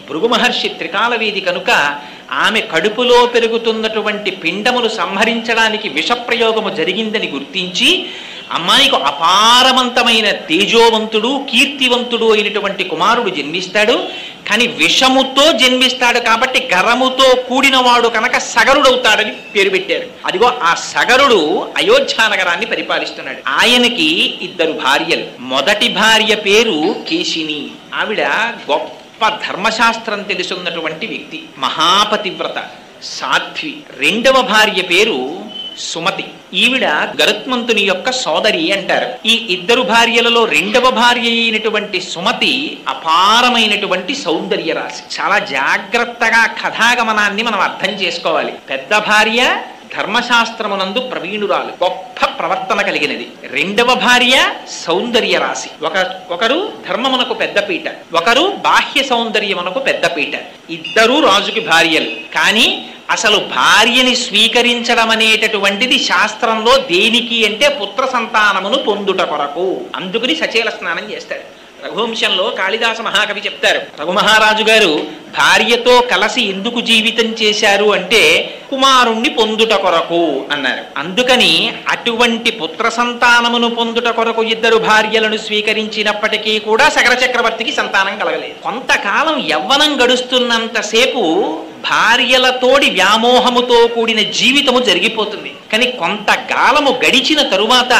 భృగు మహర్షి త్రికాలవేది కనుక ఆమె కడుపులో పెరుగుతున్నటువంటి పిండములు సంహరించడానికి విషప్రయోగము జరిగిందని గుర్తించి అమ్మాయికి అపారవంతమైన తేజోవంతుడు కీర్తివంతుడు అయినటువంటి కుమారుడు జన్మిస్తాడు. కానీ విషముతో జన్మిస్తాడు కాబట్టి గరముతో కూడినవాడు కనుక సగరుడవుతాడని పేరు పెట్టారు. అదిగో ఆ సగరుడు అయోధ్య నగరాన్ని పరిపాలిస్తున్నాడు. ఆయనకి 2 భార్యలు. మొదటి భార్య పేరు కేశిని. ఆవిడ గొప్ప ధర్మశాస్త్రం తెలుసున్నటువంటి వ్యక్తి, మహాపతివ్రత, సాధ్వి. 2వ భార్య పేరు సుమతి. ఈవిడ గరుత్మంతుని యొక్క సోదరి అంటారు. ఈ 2 భార్యలలో 2వ భార్య అయినటువంటి సుమతి అపారమైనటువంటి సౌందర్య రాశి. చాలా జాగ్రత్తగా కథాగమనాన్ని మనం అర్థం చేసుకోవాలి. పెద్ద భార్య ధర్మశాస్త్రమునందు ప్రవీణురాలు, గొప్ప ప్రవర్తన కలిగినది. 2వ భార్య సౌందర్య రాశి. ఒకరు ధర్మమునకు పెద్దపీట, ఒకరు బాహ్య సౌందర్యమునకు పెద్దపీట. 2 రాజుకి భార్యలు. కానీ అసలు భార్యని స్వీకరించడం అనేటటువంటిది శాస్త్రంలో దేనికి అంటే పుత్ర సంతానమును పొందుట కొరకు. అందుకని సచేల స్నానం చేస్తాడు. రఘువంశంలో కాళిదాస మహాకవి చెప్తారు, రఘుమహారాజు గారు భార్యతో కలిసి ఎందుకు జీవితం చేశారు అంటే కుమారుణ్ణి పొందుట కొరకు అన్నారు. అందుకని అటువంటి పుత్ర సంతానమును పొందుట కొరకు 2 భార్యలను స్వీకరించినప్పటికీ కూడా సగర చక్రవర్తికి సంతానం కలగలేదు. కొంతకాలం యవ్వనం గడుస్తున్నంతసేపు భార్యలతోడి వ్యామోహముతో కూడిన జీవితము జరిగిపోతుంది. కానీ కొంతకాలము గడిచిన తరువాత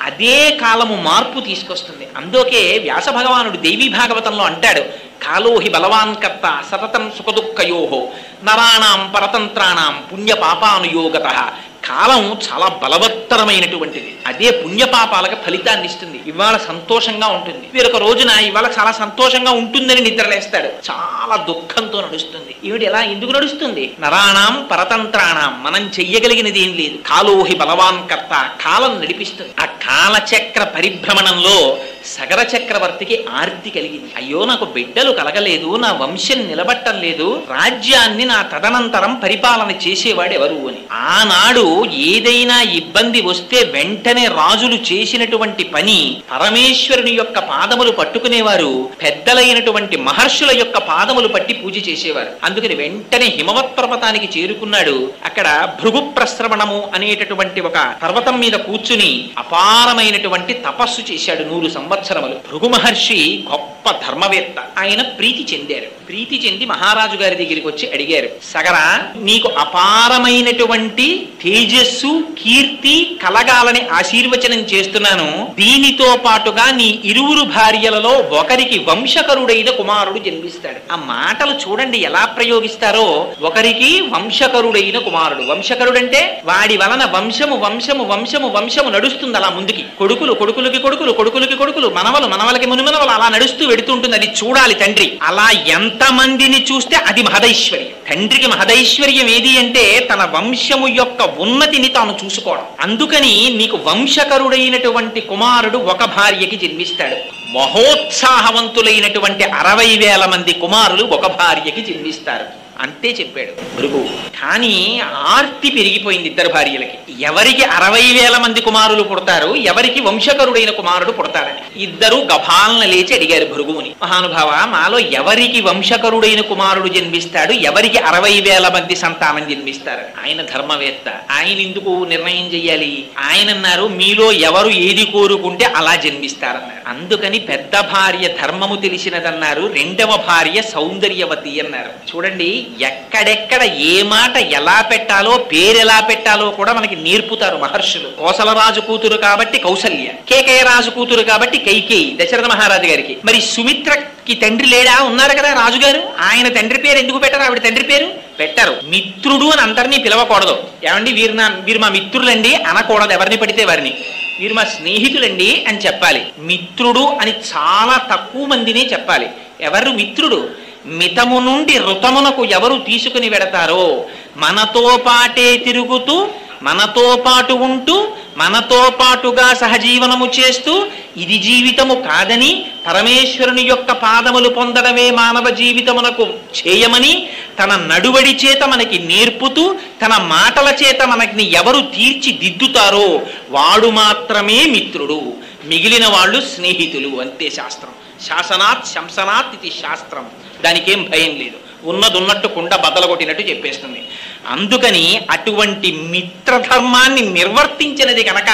అదే కాలము మార్పు తీసుకొస్తుంది. అందుకే వ్యాస భగవానుడు దేవీ భాగవతంలో అంటాడు, కాలోహి బలవాన్ కర్త సతతం సుఖదుఃఖయోహో నరాణాం పరతంత్రాణం పుణ్యపాపానుయోగతః. కాలం చాలా బలవత్తరమైనటువంటిది. అదే పుణ్యపాపాలకు ఫలితాన్ని ఇస్తుంది. ఇవాళ సంతోషంగా ఉంటుంది, వేరొక రోజున ఇవాళ చాలా సంతోషంగా ఉంటుందని నిద్రలేస్తాడు, చాలా దుఃఖంతో నడుస్తుంది. ఈవిడ ఎలా ఎందుకు నడుస్తుంది? నరాణాం పరతంత్రాణం, మనం చెయ్యగలిగినది ఏం లేదు. కాలోహి బలవాన్ కర్త, కాలం నడిపిస్తుంది. ఆ కాలచక్ర పరిభ్రమణంలో సగర చక్రవర్తికి ఆర్తి కలిగింది. అయ్యో నాకు బిడ్డలు కలగలేదు, నా వంశం నిలబట్టం లేదు, రాజ్యాన్ని నా తదనంతరం పరిపాలన చేసేవాడు ఎవరు అని. ఆనాడు ఏదైనా ఇబ్బంది వస్తే వెంటనే రాజులు చేసినటువంటి పని పరమేశ్వరుని యొక్క పాదములు పట్టుకునేవారు, పెద్దలైనటువంటి మహర్షుల యొక్క పాదములు పట్టి పూజ చేసేవారు. అందుకని వెంటనే హిమవత్ పర్వతానికి చేరుకున్నాడు. అక్కడ భృగు ప్రశ్రవణము అనేటటువంటి ఒక పర్వతం మీద కూర్చుని అపారమైనటువంటి తపస్సు చేశాడు 100 సంవత్సరములు. భృగు మహర్షి గొప్ప ధర్మవేత్త. ఆయన ప్రీతి చెందారు. ప్రీతి చెంది మహారాజు గారి దగ్గరికి వచ్చి అడిగారు, సగరా నీకు అపారమైనటువంటి తేజస్సు కీర్తి కలగాలని ఆశీర్వచనం చేస్తున్నాను. దీనితో పాటుగా నీ 2 భార్యలలో ఒకరికి వంశకరుడైన కుమారుడు జన్మిస్తాడు. ఆ మాటలు చూడండి ఎలా ప్రయోగిస్తారో. ఒకరికి వంశకరుడైన కుమారుడు. వంశకరుడంటే వాడి వలన వంశము వంశము వంశము వంశము నడుస్తుంది అలా ముందుకి. కొడుకులు కొడుకులకి కొడుకులు కొడుకులకి కొడుకులు, మనవలు మనవలకి మునిమనవలు, అలా నడుస్తూ వెడుతుంటుంది. అది చూడాలి తండ్రి. అలా ఎంతమందిని చూస్తే అది మహదైశ్వర్యం. తండ్రికి మహదైశ్వర్యం ఏది అంటే తన వంశము యొక్క ఉన్నతిని తాను చూసుకోవడం. అందుకని నీకు వంశకరుడైనటువంటి కుమారుడు ఒక భార్యకి జన్మిస్తాడు. మహోత్సాహవంతులైనటువంటి 60,000 మంది కుమారులు ఒక భార్యకి జన్మిస్తారు. అంతే చెప్పాడు భృగు. కానీ ఆర్తి పెరిగిపోయింది 2 భార్యలకి. ఎవరికి 60,000 మంది కుమారులు పుడతారు, ఎవరికి వంశకరుడైన కుమారుడు పుడతాడని 2 గభాలను లేచి అడిగారు భృగువుని, మహానుభావ మాలో ఎవరికి వంశకరుడైన కుమారుడు జన్మిస్తాడు, ఎవరికి 60,000 మంది సంతానం జన్మిస్తారు? ఆయన ధర్మవేత్త, ఆయన ఎందుకు నిర్ణయం చెయ్యాలి? ఆయన అన్నారు, మీలో ఎవరు ఏది కోరుకుంటే అలా జన్మిస్తారన్నారు. అందుకని పెద్ద భార్య ధర్మము తెలిసినదన్నారు, 2వ భార్య సౌందర్యవతి అన్నారు. చూడండి, ఎక్కడెక్కడ ఏ మాట ఎలా పెట్టాలో, పేరెలా పెట్టాలో కూడా మనకి నేర్పుతారు మహర్షులు. కోసలరాజు కూతురు కాబట్టి కౌసల్య, కేకయ్య రాజు కూతురు కాబట్టి కైకేయి దశరథ మహారాజు గారికి. మరి సుమిత్రకి తండ్రి లేడా? ఉన్నారు కదా రాజుగారు. ఆయన తండ్రి పేరు ఎందుకు పెట్టారు? ఆవిడ తండ్రి పేరు పెట్టారు. మిత్రుడు అని అందరినీ పిలవకూడదు. ఏమండి వీరు మా మిత్రులండి అనకూడదు, ఎవరిని పడితే వారిని. వీరు మా స్నేహితులండి అని చెప్పాలి. మిత్రుడు అని చాలా తక్కువ మందినే చెప్పాలి. ఎవరు మిత్రుడు? మితము నుండి ఋతమునకు ఎవరు తీసుకుని వెడతారో, మనతో పాటే తిరుగుతూ మనతో పాటు ఉంటూ మనతో పాటుగా సహజీవనము చేస్తూ ఇది జీవితము కాదని పరమేశ్వరుని యొక్క పాదములు పొందడమే మానవ జీవితమునకు చేయమని తన నడువడి చేత మనకి నేర్పుతూ తన మాటల చేత మనకి ఎవరు తీర్చిదిద్దుతారో వాడు మాత్రమే మిత్రుడు, మిగిలిన వాళ్ళు స్నేహితులు. అంతే శాస్త్రం. శాసనాత్ శంసనాత్ ఇది శాస్త్రం. దానికేం భయం లేదు. ఉన్నట్టు కుండ బద్దలగొట్టినట్టు చెప్పేస్తుంది. అందుకని అటువంటి మిత్రధర్మాన్ని నిర్వర్తించినది కనుక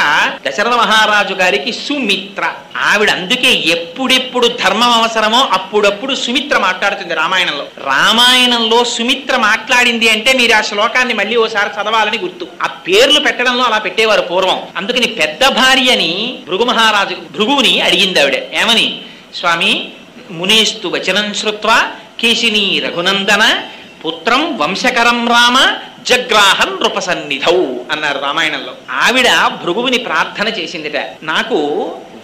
దశరథ మహారాజు గారికి సుమిత్ర. ఆవిడ అందుకే ఎప్పుడెప్పుడు ధర్మం అవసరమో అప్పుడప్పుడు సుమిత్ర మాట్లాడుతుంది రామాయణంలో. రామాయణంలో సుమిత్ర మాట్లాడింది అంటే మీరు ఆ శ్లోకాన్ని మళ్ళీ ఓసారి చదవాలని గుర్తు. ఆ పేర్లు పెట్టడంలో అలా పెట్టేవారు పూర్వం. అందుకని పెద్ద భార్యని భృగువుని అడిగింది ఆవిడ. ఏమని? స్వామి, మునేస్తు వచనం శ్రుత్వా కేశినీ రఘునందన పుత్రం వంశకరం రామ జగ్రాహం నృపసన్నిధౌ అన్నారు రామాయణంలో. ఆవిడ భృగువుని ప్రార్థన చేసిందిట, నాకు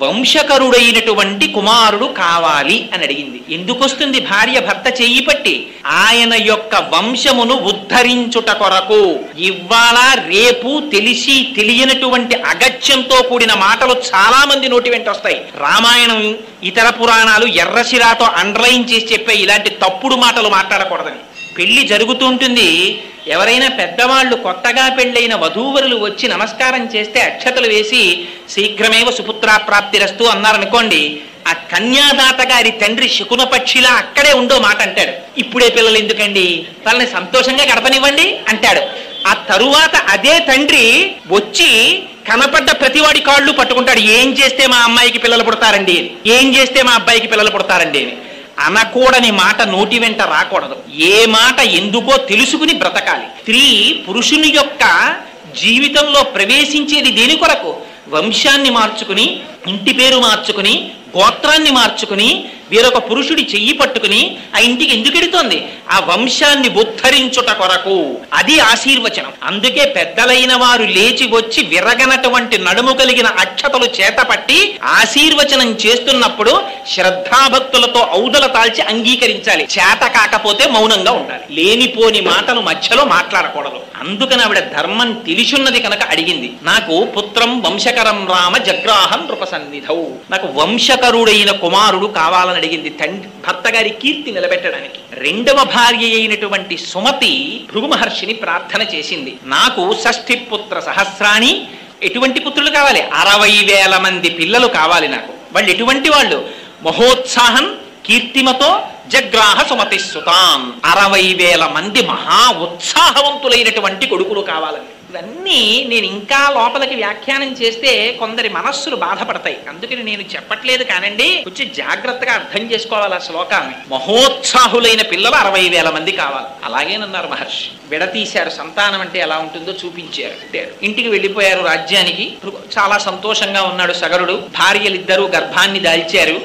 వంశకరుడైనటువంటి కుమారుడు కావాలి అని అడిగింది. ఎందుకు వస్తుంది భార్య భర్త చెయ్యి పట్టి? ఆయన యొక్క వంశమును ఉద్ధరించుట కొరకు. ఇవాళ రేపు తెలిసి తెలియనటువంటి అగత్యంతో కూడిన మాటలు చాలా మంది నోటి వెంట వస్తాయి. రామాయణం ఇతర పురాణాలు ఎర్రశిరాతో అండర్లైన్ చేసి చెప్పే ఇలాంటి తప్పుడు మాటలు మాట్లాడకూడదని. పెళ్లి జరుగుతుంటుంది, ఎవరైనా పెద్దవాళ్ళు కొత్తగా పెళ్ళైన వధూవరులు వచ్చి నమస్కారం చేస్తే అక్షతలు వేసి శీఘ్రమేవ సుపుత్రాప్రాప్తిరస్తు అన్నారనుకోండి, ఆ కన్యాదాత గారి తండ్రి శకునపక్షిలా అక్కడే ఉండో మాట అంటాడు. ఇప్పుడే పిల్లలు ఎందుకండి, వాళ్ళని సంతోషంగా గడపనివ్వండి అంటాడు. ఆ తరువాత అదే తండ్రి వచ్చి కనపడ్డ ప్రతివాడి కాళ్ళు పట్టుకుంటాడు. ఏం చేస్తే మా అమ్మాయికి పిల్లలు పుడతారండి, ఏం చేస్తే మా అబ్బాయికి పిల్లలు పుడతారండి అని. అనకూడని మాట నోటి వెంట రాకూడదు. ఏ మాట ఎందుకో తెలుసుకుని బ్రతకాలి. స్త్రీ పురుషుని యొక్క జీవితంలో ప్రవేశించేది దేని కొరకు? వంశాన్ని మార్చుకుని, ఇంటి పేరు మార్చుకుని, గోత్రాన్ని మార్చుకుని, వేరొక పురుషుడి చెయ్యి పట్టుకుని ఆ ఇంటికి ఎందుకు ఎడుతోంది? ఆ వంశాన్ని ఉద్ధరించుట కొరకు. అది ఆశీర్వచనం. అందుకే పెద్దలైన వారు లేచి వచ్చి విరగనటువంటి నడుము కలిగిన అక్షతలు చేతపట్టి ఆశీర్వచనం చేస్తున్నప్పుడు శ్రద్ధాభక్తులతో ఔదల తాల్చి అంగీకరించాలి. చేత కాకపోతే మౌనంగా ఉండాలి. లేనిపోని మాటలు మధ్యలో మాట్లాడకూడదు. అందుకని ఆవిడ ధర్మం తెలిసున్నది కనుక అడిగింది, నాకు పుత్రం వంశకరం రామ జగ్రాహం నృపసన్నిధౌ, నాకు వంశకరుడైన కుమారుడు కావాలని అడిగింది, భర్త గారి కీర్తి నిలబెట్టడానికి. రెండవ భార్య అయినటువంటి సుమతి భృగు మహర్షిని ప్రార్థన చేసింది, నాకు షష్ఠి పుత్ర సహస్రాణి. ఎటువంటి పుత్రులు కావాలి? 60,000 మంది పిల్లలు కావాలి నాకు. వాళ్ళు ఎటువంటి వాళ్ళు? మహోత్సాహం కీర్తిమతో జగ్రాహ సుమతి సుతాన్. 60,000 మంది మహా ఉత్సాహవంతులైనటువంటి కొడుకులు కావాలని. ఇవన్నీ నేను ఇంకా లోపలికి వ్యాఖ్యానం చేస్తే కొందరి మనస్సులు బాధపడతాయి. అందుకని నేను చెప్పట్లేదు కానండి, కొంచెం జాగ్రత్తగా అర్థం చేసుకోవాలి ఆ శ్లోకాన్ని. మహోత్సాహులైన పిల్లలు 60,000 మంది కావాలి. అలాగేనన్నారు మహర్షి. విడతీశారు. సంతానం అంటే ఎలా ఉంటుందో చూపించారు. ఇంటికి వెళ్ళిపోయారు రాజ్యానికి. చాలా సంతోషంగా ఉన్నాడు సగరుడు. భార్యలిద్దరూ గర్భాన్ని దాల్చారు.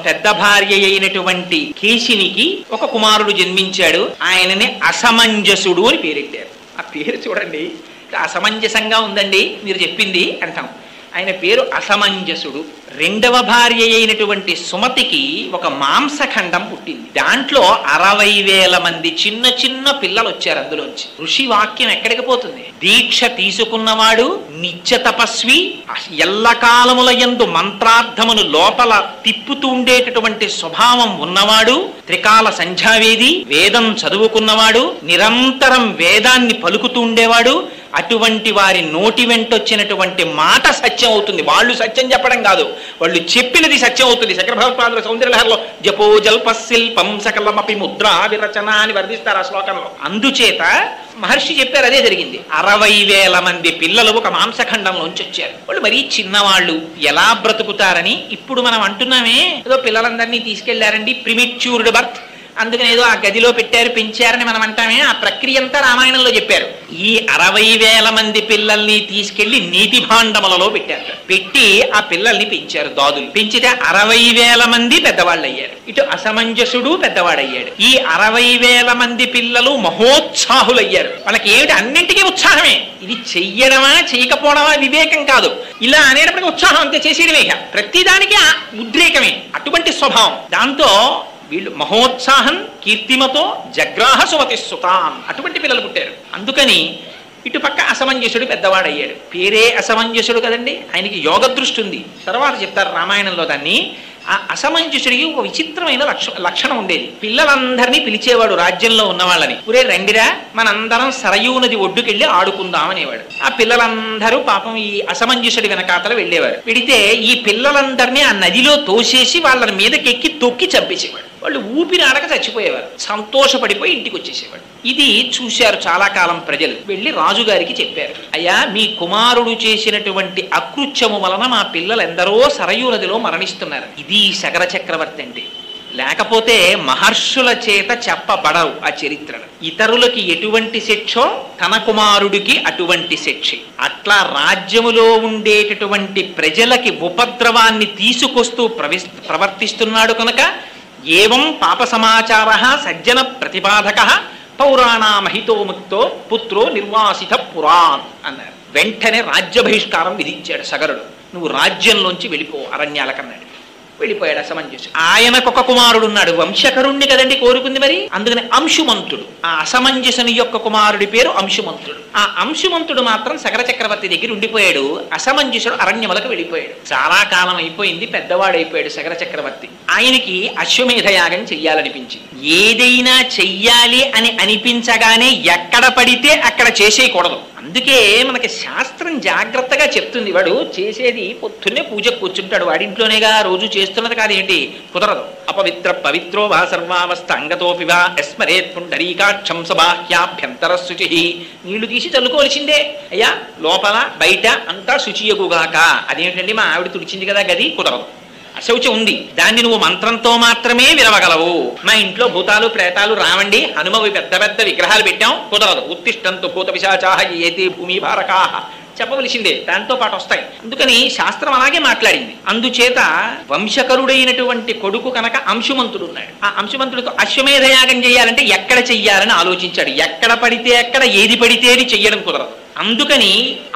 పెద్ద భార్య అయినటువంటి కేశినికి ఒక కుమారుడు జన్మించాడు. ఆయనని అసమంజసుడు అని పేరెట్టారు. ఆ పేరు చూడండి, అసమంజసంగా ఉందండి మీరు చెప్పింది అంటాం. ఆయన పేరు అసమంజసుడు. రెండవ భార్య అయినటువంటి సుమతికి ఒక మాంసఖండం పుట్టింది. దాంట్లో 60,000 మంది చిన్న చిన్న పిల్లలు వచ్చారు. అందులోంచి ఋషి వాక్యం ఎక్కడికి పోతుంది? దీక్ష తీసుకున్నవాడు, నిత్య తపస్వి, ఎల్లకాలముల యందు మంత్రార్థమును లోపల తిప్పుతూ ఉండేటటువంటి స్వభావం ఉన్నవాడు, త్రికాల సంధ్యావేది, వేదం చదువుకున్నవాడు, నిరంతరం వేదాన్ని పలుకుతూ ఉండేవాడు. అటువంటి వారి నోటి వెంటొచ్చినటువంటి మాట సత్యం అవుతుంది. వాళ్ళు సత్యం చెప్పడం కాదు, వాళ్ళు చెప్పినది సత్యం అవుతుంది. శంకర భగవత్పాదుల సౌందర్యలహరిలో జపో జల్ప శిల్పం సకలమపి ముద్రా విరచన అని వర్ణిస్తారు ఆ శ్లోకంలో. అందుచేత మహర్షి చెప్పారు, అదే జరిగింది. 60,000 మంది పిల్లలు ఒక మాంసఖండంలోంచి వచ్చారు. వాళ్ళు మరీ చిన్నవాళ్ళు, ఎలా బ్రతుకుతారని ఇప్పుడు మనం అంటున్నామే, ఏదో పిల్లలందరినీ తీసుకెళ్లారండి, ప్రిమిచ్యూర్డ్ బర్త్, అందుకని ఏదో ఆ గదిలో పెట్టారు పెంచారని మనం అంటామే. ఆ ప్రక్రియ అంతా రామాయణంలో చెప్పారు. ఈ 60,000 మంది పిల్లల్ని తీసుకెళ్లి నీతి భాండములలో పెట్టారు. పెట్టి ఆ పిల్లల్ని పెంచారు, దాదులు పెంచితే 60,000 మంది పెద్దవాళ్ళు అయ్యారు. ఇటు అసమంజసుడు పెద్దవాడయ్యాడు. ఈ 60,000 మంది పిల్లలు మహోత్సాహులయ్యారు. వాళ్ళకి ఏమిటి? అన్నింటికీ ఉత్సాహమే. ఇది చెయ్యడమా చేయకపోవడమా వివేకం కాదు. ఇలా అనేటప్పటికీ ఉత్సాహం అంతే, చేసేయడమే. ప్రతిదానికి ఉద్రేకమే, అటువంటి స్వభావం. దాంతో వీళ్ళు మహోత్సాహం కీర్తిమతో జగ్రాహ సుమతి సుతాన్, అటువంటి పిల్లలు పుట్టారు. అందుకని ఇటుపక్క అసమంజసుడు పెద్దవాడయ్యాడు. పేరే అసమంజసుడు కదండి, ఆయనకి యోగ దృష్టి ఉంది. తర్వాత చెప్తారు రామాయణంలో దాన్ని. ఆ అసమంజసుడికి ఒక విచిత్రమైన లక్షణం ఉండేది. పిల్లలందరినీ పిలిచేవాడు రాజ్యంలో ఉన్న వాళ్ళని. ఒరే రండిరా, మనందరం సరయూ నది ఒడ్డుకెళ్ళి ఆడుకుందాం అనేవాడు. ఆ పిల్లలందరూ పాపం ఈ అసమంజసుడి వెనకాతల వెళ్ళేవారు. వెడితే ఈ పిల్లలందరినీ ఆ నదిలో తోసేసి వాళ్ళ మీదకెక్కి తొక్కి చంపేసేవాడు. వాళ్ళు ఊపిరాడక చచ్చిపోయేవారు, సంతోషపడిపోయి ఇంటికి వచ్చేసేవాడు. ఇది చూశారు చాలా కాలం ప్రజలు. వెళ్ళి రాజుగారికి చెప్పారు, అయ్యా మీ కుమారుడు చేసినటువంటి అకృత్యము వలన మా పిల్లలు ఎందరో సరయూ నదిలో మరణిస్తున్నారు. ఇది సగర చక్రవర్తి అంటే. లేకపోతే మహర్షుల చేత చెప్పబడవు ఆ చరిత్రలు. ఇతరులకి ఎటువంటి శిక్షో తన కుమారుడికి అటువంటి శిక్ష. అట్లా రాజ్యములో ఉండేటటువంటి ప్రజలకి ఉపద్రవాన్ని తీసుకొస్తూ ప్రవర్తిస్తున్నాడు కనుక ఏవం పాప సమాచార సజ్జన ప్రతిపాదక పౌరాణామహితోముక్తో పుత్రో నిర్వాసిత పురాన్ అన్నారు. వెంటనే రాజ్య బహిష్కారం విధించాడు సగరుడు. నువ్వు రాజ్యంలోంచి వెళ్ళిపో అరణ్యాలకన్నాడు. వెళ్ళిపోయాడు అసమంజసు. ఆయనకొక కుమారుడు ఉన్నాడు, వంశకరుణ్ణి కదండి కోరుకుంది మరి, అందుకని అంశుమంతుడు. ఆ అసమంజసుని యొక్క కుమారుడి పేరు అంశుమంతుడు. ఆ అంశుమంతుడు మాత్రం సగర చక్రవర్తి దగ్గర ఉండిపోయాడు. అసమంజసుడు అరణ్యములకు వెళ్ళిపోయాడు. చాలా కాలం అయిపోయింది, పెద్దవాడైపోయాడు సగర చక్రవర్తి. ఆయనకి అశ్వమేధ యాగం చెయ్యాలనిపించింది. ఏదైనా చెయ్యాలి అని అనిపించగానే ఎక్కడ పడితే అక్కడ చేసేయకూడదు. అందుకే మనకి శాస్త్రం జాగ్రత్తగా చెప్తుంది. వాడు చేసేది పొద్దున్నే పూజకు కూర్చుంటాడు, వాడింట్లోనేగా రోజు చేస్తున్నది కాదేంటి, కుదరదు. అపవిత్ర పవిత్రో వా సర్వావస్థ అంగతోపి వా యస్మరేత్ పుండరీకాక్షం సబాహ్యాభ్యంతర శుచి. నీళ్లు తీసి చల్లుకోవలసిందే. అయ్యా లోపల బయట అంతా శుచియగుగాక. అదేంటండి మా ఆవిడ తుడిచింది కదా గది, కుదరదు. అశౌచం ఉంది, దాన్ని నువ్వు మంత్రంతో మాత్రమే విరవగలవు. మా ఇంట్లో భూతాలు ప్రేతాలు రావండి, హనుమవి పెద్ద పెద్ద విగ్రహాలు పెట్టాం, కుదరదు. ఉత్తిష్టంతు భూత పిశాచాః ఏతే భూమి భారకాః చెప్పవలసిందే, దాంతో పాటు వస్తాయి. అందుకని శాస్త్రం అలాగే మాట్లాడింది. అందుచేత వంశకరుడైనటువంటి కొడుకు కనుక అంశుమంతుడు ఉన్నాడు. ఆ అంశుమంతుడితో అశ్వమేధ యాగం చేయాలంటే ఎక్కడ చెయ్యాలని ఆలోచించాడు. ఎక్కడ పడితే ఎక్కడ, ఏది పడితే అది చెయ్యడం కుదరదు. అందుకని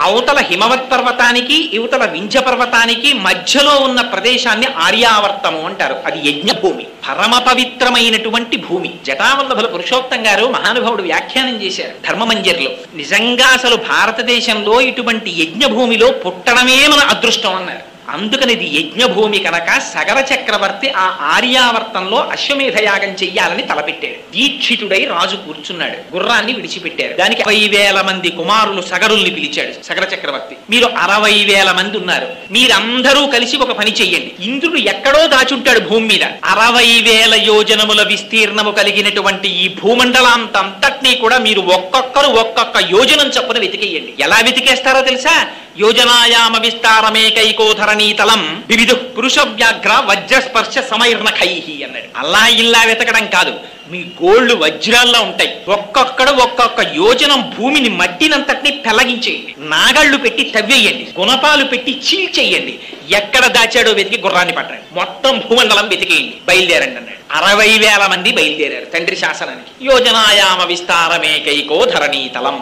అవతల హిమవత్ పర్వతానికి ఇవతల వింధ్య పర్వతానికి మధ్యలో ఉన్న ప్రదేశాన్ని ఆర్యావర్తము అంటారు. అది యజ్ఞభూమి, పరమ పవిత్రమైనటువంటి భూమి. జటావల్లభుల పురుషోత్తం గారు మహానుభావుడు వ్యాఖ్యానం చేశారు ధర్మమంజరిలో. నిజంగా అసలు భారతదేశంలో ఇటువంటి యజ్ఞభూమిలో పుట్టడమే మన అదృష్టం అన్నారు. అందుకని ఇది యజ్ఞభూమి కనుక సగర చక్రవర్తి ఆ ఆర్యావర్తంలో అశ్వమేధ యాగం చెయ్యాలని తలపెట్టాడు. దీక్షితుడై రాజు కూర్చున్నాడు. గుర్రాన్ని విడిచిపెట్టారు. దానికి 60,000 మంది కుమారులు సగరుల్ని పిలిచాడు సగర చక్రవర్తి. మీరు 60,000 మంది ఉన్నారు, మీరందరూ కలిసి ఒక పని చెయ్యండి. ఇంద్రుడు ఎక్కడో దాచుంటాడు భూమి మీద. 60,000 యోజనముల విస్తీర్ణము కలిగినటువంటి ఈ భూమండలాంతంతటినీ కూడా మీరు ఒక్కొక్కరు ఒక్కొక్క యోజనం చొప్పున వెతికేయండి. ఎలా వెతికేస్తారో తెలుసా? యోజనాయామ విస్తారమేకైకోధరణీతలం వివిధ పురుష వ్యాఘ్ర వజ్రస్పర్శ సమైర్ణఖైహి అన్నాడు. అలా ఇలా వెతకడం కాదు, మీ గోళ్లు వజ్రాల్లో ఉంటాయి. ఒక్కొక్క యోజనం భూమిని మట్టినంతటిని పెళ్లగించేయండి. నాగళ్లు పెట్టి తవ్వేయండి, గుణపాలు పెట్టి చీల్చేయండి. ఎక్కడ దాచాడో వెతికి గుర్రాన్ని పట్టండి. మొత్తం భూమండలం వెతికేయండి, బయలుదేరండి అన్నాడు. 60,000 మంది బయలుదేరారు తండ్రి శాసనానికి. యోజనాయామ విస్తారమేకైకో ధరణీతలం.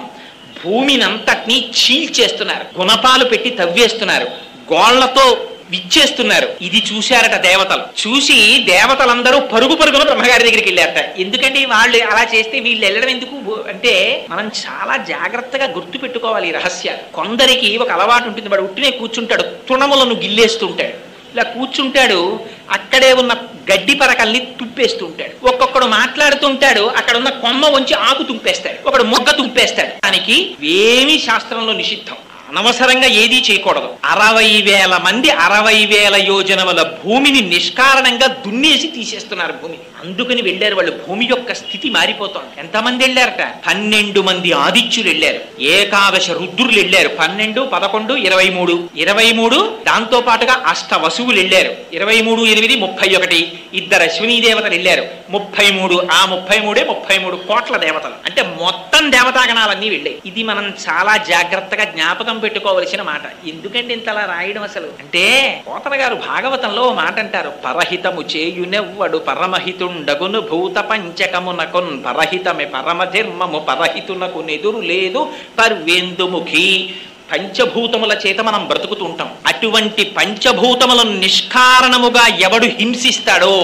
భూమినంతటినీ చీల్చేస్తున్నారు, గుణపాలు పెట్టి తవ్వేస్తున్నారు, గోళ్లతో విచ్చేస్తున్నారు. ఇది చూశారట దేవతలు. చూసి దేవతలందరూ పరుగున బ్రహ్మగారి దగ్గరికి వెళ్ళారట. ఎందుకంటే వాళ్ళు అలా చేస్తే వీళ్ళు వెళ్ళడం ఎందుకు అంటే, మనం చాలా జాగ్రత్తగా గుర్తు పెట్టుకోవాలి ఈ రహస్యాలు. కొందరికి ఒక అలవాటు ఉంటుంది, వాడు ఉట్టినే కూర్చుంటాడు, తృణములను గిల్లేస్తుంటాడు. ఇలా కూర్చుంటాడు, అక్కడే ఉన్న గడ్డి పరకల్ని తుప్పేస్తూ ఉంటాడు. ఒక్కొక్కడు మాట్లాడుతుంటాడు, అక్కడ ఉన్న కొమ్మ వంచి ఆకు తుంపేస్తాడు, ఒకడు మొగ్గ తుంపేస్తాడు. దానికి ఏమీ శాస్త్రంలో నిషిద్ధం, అనవసరంగా ఏదీ చేయకూడదు. 60,000 మంది 60,000 యోజనముల భూమిని నిష్కారణంగా దున్నేసి తీసేస్తున్నారు భూమిని. అందుకని వెళ్ళారు వాళ్ళు. భూమి యొక్క స్థితి మారిపోతోంది. ఎంతమంది వెళ్ళారట? 12 మంది ఆదిత్యులు వెళ్ళారు, ఏకాదశ రుద్రులు వెళ్ళారు. 12, 11, 23, 23 దాంతో పాటుగా అష్ట వసువులు వెళ్ళారు. 23, 8, 31. 2 అశ్వినీ దేవతలు వెళ్ళారు. 33. ఆ 33 కోట్ల దేవతలు. అంటే మొత్తం దేవతాగణాలన్నీ వెళ్ళాయి. ఇది మనం చాలా జాగ్రత్తగా జ్ఞాపకం పెట్టుకోవలసిన మాట. ఎందుకంటే ఇంతలా రాయడం అసలు అంటే, పోతన గారు భాగవతంలో మాట అంటారు, పరహితము చేయునెవ్వడు పరమహితుండగును భూత పంచకమునకున్ పరహితమే పరమధర్మము పరహితునకు నెదురు లేదు పర్వేందుముఖి. పంచభూతముల చేత మనం బ్రతుకుతుంటాం. అటువంటి పంచభూతములను నిష్కారణముగా ఎవడు హింసిస్తాడో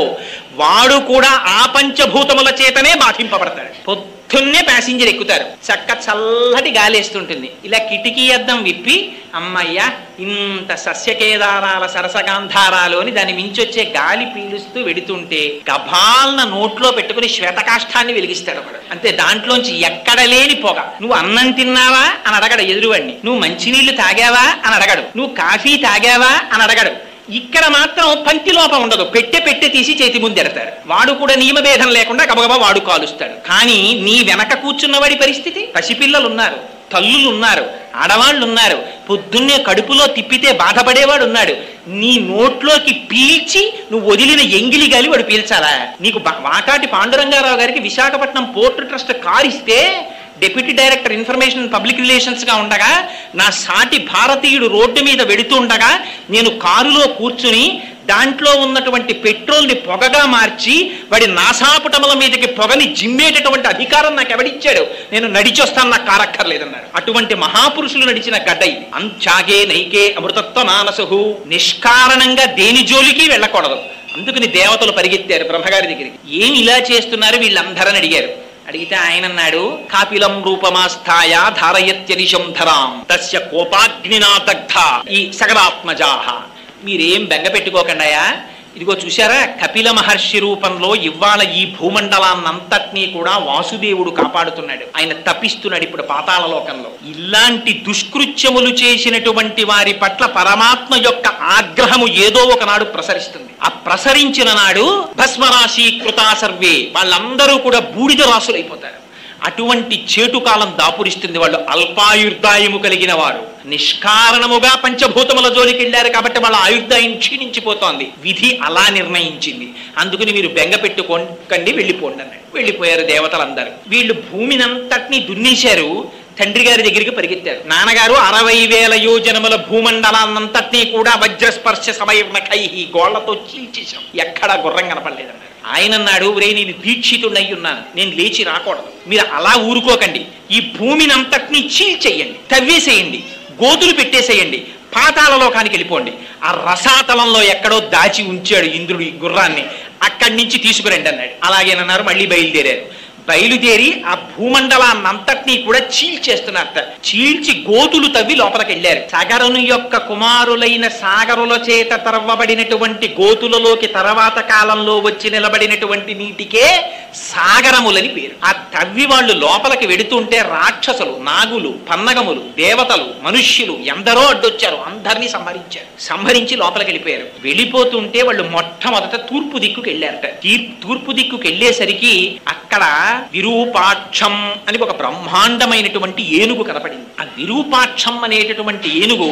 వాడు కూడా ఆ పంచభూతముల చేతనే బాధింపబడతాడు. పొద్దున్నే ప్యాసింజర్ ఎక్కుతారు, చక్క చల్లటి గాలేస్తుంటుంది. ఇలా కిటికీ అద్దం విప్పి, అమ్మయ్య ఇంత సస్యకేదారాల సరసగాంధారాలు అని దాన్ని మించొచ్చే గాలి పీలుస్తూ వెడుతుంటే గభాలన నోట్లో పెట్టుకుని శ్వేతకాష్ఠాన్ని వెలిగిస్తాడు ఒకడు. అంతే, దాంట్లోంచి ఎక్కడ లేని పొగ. నువ్వు అన్నం తిన్నావా అని అడగడు ఎదురువాడిని, నువ్వు మంచినీళ్లు తాగావా అని అడగడు, నువ్వు కాఫీ తాగావా అని అడగడు. ఇక్కడ మాత్రం పంక్తి లోపం ఉండదు, పెట్టె తీసి చేతి ముందెడతాడు. వాడు కూడా నియమభేదం లేకుండా గబగబా వాడు కాలుస్తాడు. కానీ నీ వెనక కూర్చున్నవాడి పరిస్థితి, పసిపిల్లలు ఉన్నారు, తల్లులు ఉన్నారు, ఆడవాళ్ళు ఉన్నారు, పొద్దున్నే కడుపులో తిప్పితే బాధపడేవాడు ఉన్నాడు. నీ నోట్లోకి పీల్చి నువ్వు వదిలిన ఎంగిలి గాలి వాడు పీల్చాలా? నీకు వాకాటి పాండురంగారావు గారికి విశాఖపట్నం పోర్ట్ ట్రస్ట్ కారు ఇస్తే deputy director information public relations గా ఉండగా, నా సాటి భారతీయుడు రోడ్డు మీద వెడుతూ ఉండగా నేను కారులో కూర్చుని దాంట్లో ఉన్నటువంటి పెట్రోల్ని పొగగా మార్చి వాడి నాసాపుటముల మీదకి పొగని జిమ్మేటటువంటి అధికారం నాకు ఎవడిచ్చాడు? నేను నడిచొస్తాను, నాకు కారక్కర్లేదన్నాడు. అటువంటి మహాపురుషులు నడిచిన గడ్డ ఇది. అంత్యాగే నైకే అమృతత్వ మానసు. నిష్కారణంగా దేని జోలికి వెళ్ళకూడదు. అందుకని దేవతలు పరిగెత్తారు బ్రహ్మగారి దగ్గరికి. ఏమి ఇలా చేస్తున్నారు వీళ్ళందరని అడిగారు. అడిగితే ఆయన అన్నాడు, కాపిలం రూపమాస్థాయ ధారయత్యనిశం ధరాం తస్య కోపాగ్నినా దగ్ధ ఈ సగరాత్మజాహ. మీరేం బెంగ పెట్టుకోకండాయా, ఇదిగో చూశారా కపిల మహర్షి రూపంలో ఇవాళ ఈ భూమండలాన్నంతటినీ కూడా వాసుదేవుడు కాపాడుతున్నాడు. ఆయన తప్పిస్తున్నాడు ఇప్పుడు పాతాళ లోకంలో. ఇలాంటి దుష్కృత్యములు చేసినటువంటి వారి పట్ల పరమాత్మ యొక్క ఆగ్రహము ఏదో ఒకనాడు ప్రసరిస్తుంది. ఆ ప్రసరించిన నాడు భస్మరాశి కృతా సర్వే, వాళ్ళందరూ కూడా బూడిద రాసులైపోతారు. అటువంటి చేటుకాలం దాపురిస్తుంది. వాళ్ళు అల్పాయుర్దాయము కలిగిన వారు నిష్కారణముగా పంచభూతముల జోలికి వెళ్ళారు కాబట్టి వాళ్ళ ఆయుర్దాయం క్షీణించిపోతోంది. విధి అలా నిర్ణయించింది. అందుకని మీరు బెంగ పెట్టుకోకండి, వెళ్ళిపోండి అన్నాడు. వెళ్ళిపోయారు దేవతలందరూ. వీళ్ళు భూమినంతటినీ దున్నేశారు. తండ్రి గారి దగ్గరికి పరిగెత్తారు. నాన్నగారు 60,000 యోజనముల భూమండలాన్నంతటినీ కూడా వజ్రస్పర్శ సమయకై గోళ్లతో చీల్చేశాం, ఎక్కడా గుర్రం కనపడలేదన్నారు. ఆయన అన్నాడు, ఒరే నేను దీక్షితుడై ఉన్నాను, నేను లేచి రాకూడదు, మీరు అలా ఊరుకోకండి, ఈ భూమినంతటినీ చీల్చేయండి, తవ్వేసేయండి, గోతులు పెట్టేసేయండి, పాతాళ లోకానికి వెళ్ళిపోండి. ఆ రసాతలంలో ఎక్కడో దాచి ఉంచాడు ఇంద్రుడు ఈ గుర్రాన్ని, అక్కడి నుంచి తీసుకురండి అన్నాడు. అలాగేనన్నారు. మళ్ళీ బయలుదేరారు. బయలుదేరి ఆ భూమండలాన్నంతటినీ కూడా చీల్చేస్తున్నారట. చీల్చి గోతులు తవ్వి లోపలికి వెళ్ళారు. సాగరుని యొక్క కుమారులైన సాగరుల చేత తవ్వబడినటువంటి గోతులలోకి తర్వాత కాలంలో వచ్చి నిలబడినటువంటి నీటికే సాగరములని పేరు. ఆ తవ్వి వాళ్ళు లోపలికి వెడుతుంటే రాక్షసులు, నాగులు, పన్నగములు, దేవతలు, మనుష్యులు ఎందరో అడ్డొచ్చారు. అందరినీ సంహరించి లోపలికి వెళ్ళిపోయారు. వెళ్ళిపోతుంటే వాళ్ళు మొట్టమొదట తూర్పు దిక్కుకి వెళ్ళారట. తూర్పు దిక్కుకి వెళ్ళేసరికి అక్కడ విరూపాక్షం అని ఒక బ్రహ్మాండమైనటువంటి ఏనుగు కనపడింది. ఆ విరూపాక్షం అనేటటువంటి ఏనుగు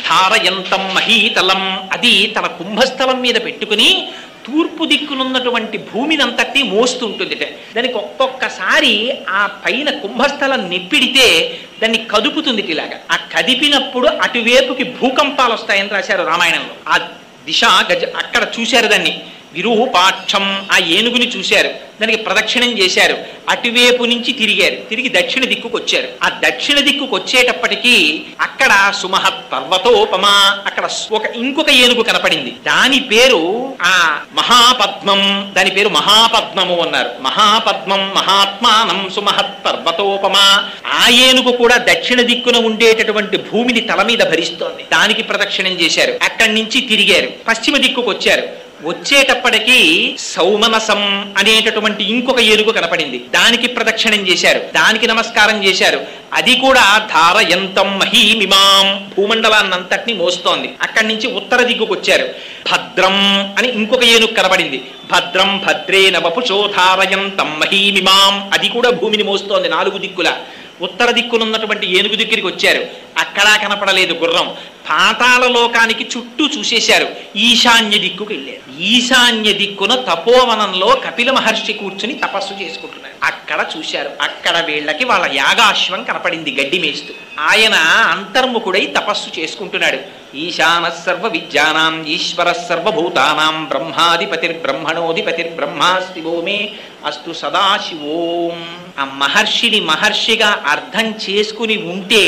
ధారయంతం మహీతలం, అది తన కుంభస్థలం మీద పెట్టుకుని తూర్పు దిక్కునున్నటువంటి భూమినంతటి మోస్తుంటుంది. దానికి ఒక్కొక్కసారి ఆ పైన కుంభస్థలం నెప్పిడితే దాన్ని కదుపుతుంది. ఇలాగా ఆ కదిపినప్పుడు అటువైపుకి భూకంపాలు వస్తాయని రాశారు రామాయణంలో. ఆ దిశ అక్కడ చూశారు దాన్ని విరూపాక్షం. ఆ ఏనుగుని చూశారు, దానికి ప్రదక్షిణం చేశారు, అటువైపు నుంచి తిరిగి దక్షిణ దిక్కుకు వచ్చారు. ఆ దక్షిణ దిక్కుకు వచ్చేటప్పటికీ అక్కడ సుమహత్ పర్వతోపమా, అక్కడ ఇంకొక ఏనుగు కనపడింది. దాని పేరు ఆ మహాపద్మం, దాని పేరు మహాపద్మము అన్నారు. మహాపద్మం మహాత్మానం సుమహత్ పర్వతోపమా. ఆ ఏనుగు కూడా దక్షిణ దిక్కున ఉండేటటువంటి భూమిని తల మీద భరిస్తోంది. దానికి ప్రదక్షిణం చేశారు. అక్కడి నుంచి తిరిగారు, పశ్చిమ దిక్కుకు వచ్చారు. వచ్చేటప్పటికి సౌమనసం అనేటటువంటి ఇంకొక ఏనుగు కనపడింది. దానికి ప్రదక్షిణం చేశారు, దానికి నమస్కారం చేశారు. అది కూడా ధారయంతం మహీమిమాం, భూమండలాన్నంతటినీ మోస్తోంది. అక్కడి నుంచి ఉత్తర దిక్కుకు వచ్చారు. భద్రం అని ఇంకొక ఏనుగు కనపడింది. భద్రం భద్రేన వపుషో ధారయంతం మహీమిమాం, అది కూడా భూమిని మోస్తోంది 4 దిక్కుల. ఉత్తర దిక్కునున్నటువంటి ఏనుగు దగ్గరికి వచ్చారు. అక్కడా కనపడలేదు గుర్రం. పాతాళ లోకానికి చుట్టూ చూసేశారు. ఈశాన్య దిక్కుకు వెళ్ళారు. ఈశాన్య దిక్కున తపోవనంలో కపిల మహర్షి కూర్చుని తపస్సు చేసుకుంటున్నారు. అక్కడ చూశారు. అక్కడ వీళ్ళకి వాళ్ళ యాగాశ్వం కనపడింది గడ్డి మేస్తూ. ఆయన అంతర్ముఖుడై తపస్సు చేసుకుంటున్నాడు. ఈశాన సర్వ విద్యానాం ఈశ్వర సర్వభూతానాం బ్రహ్మాధిపతిర్బ్రహ్మణోధిపతిర్బ్రహ్మా శివో మే అస్తు సదాశివోం. ఆ మహర్షిని మహర్షిగా అర్థం చేసుకుని ఉంటే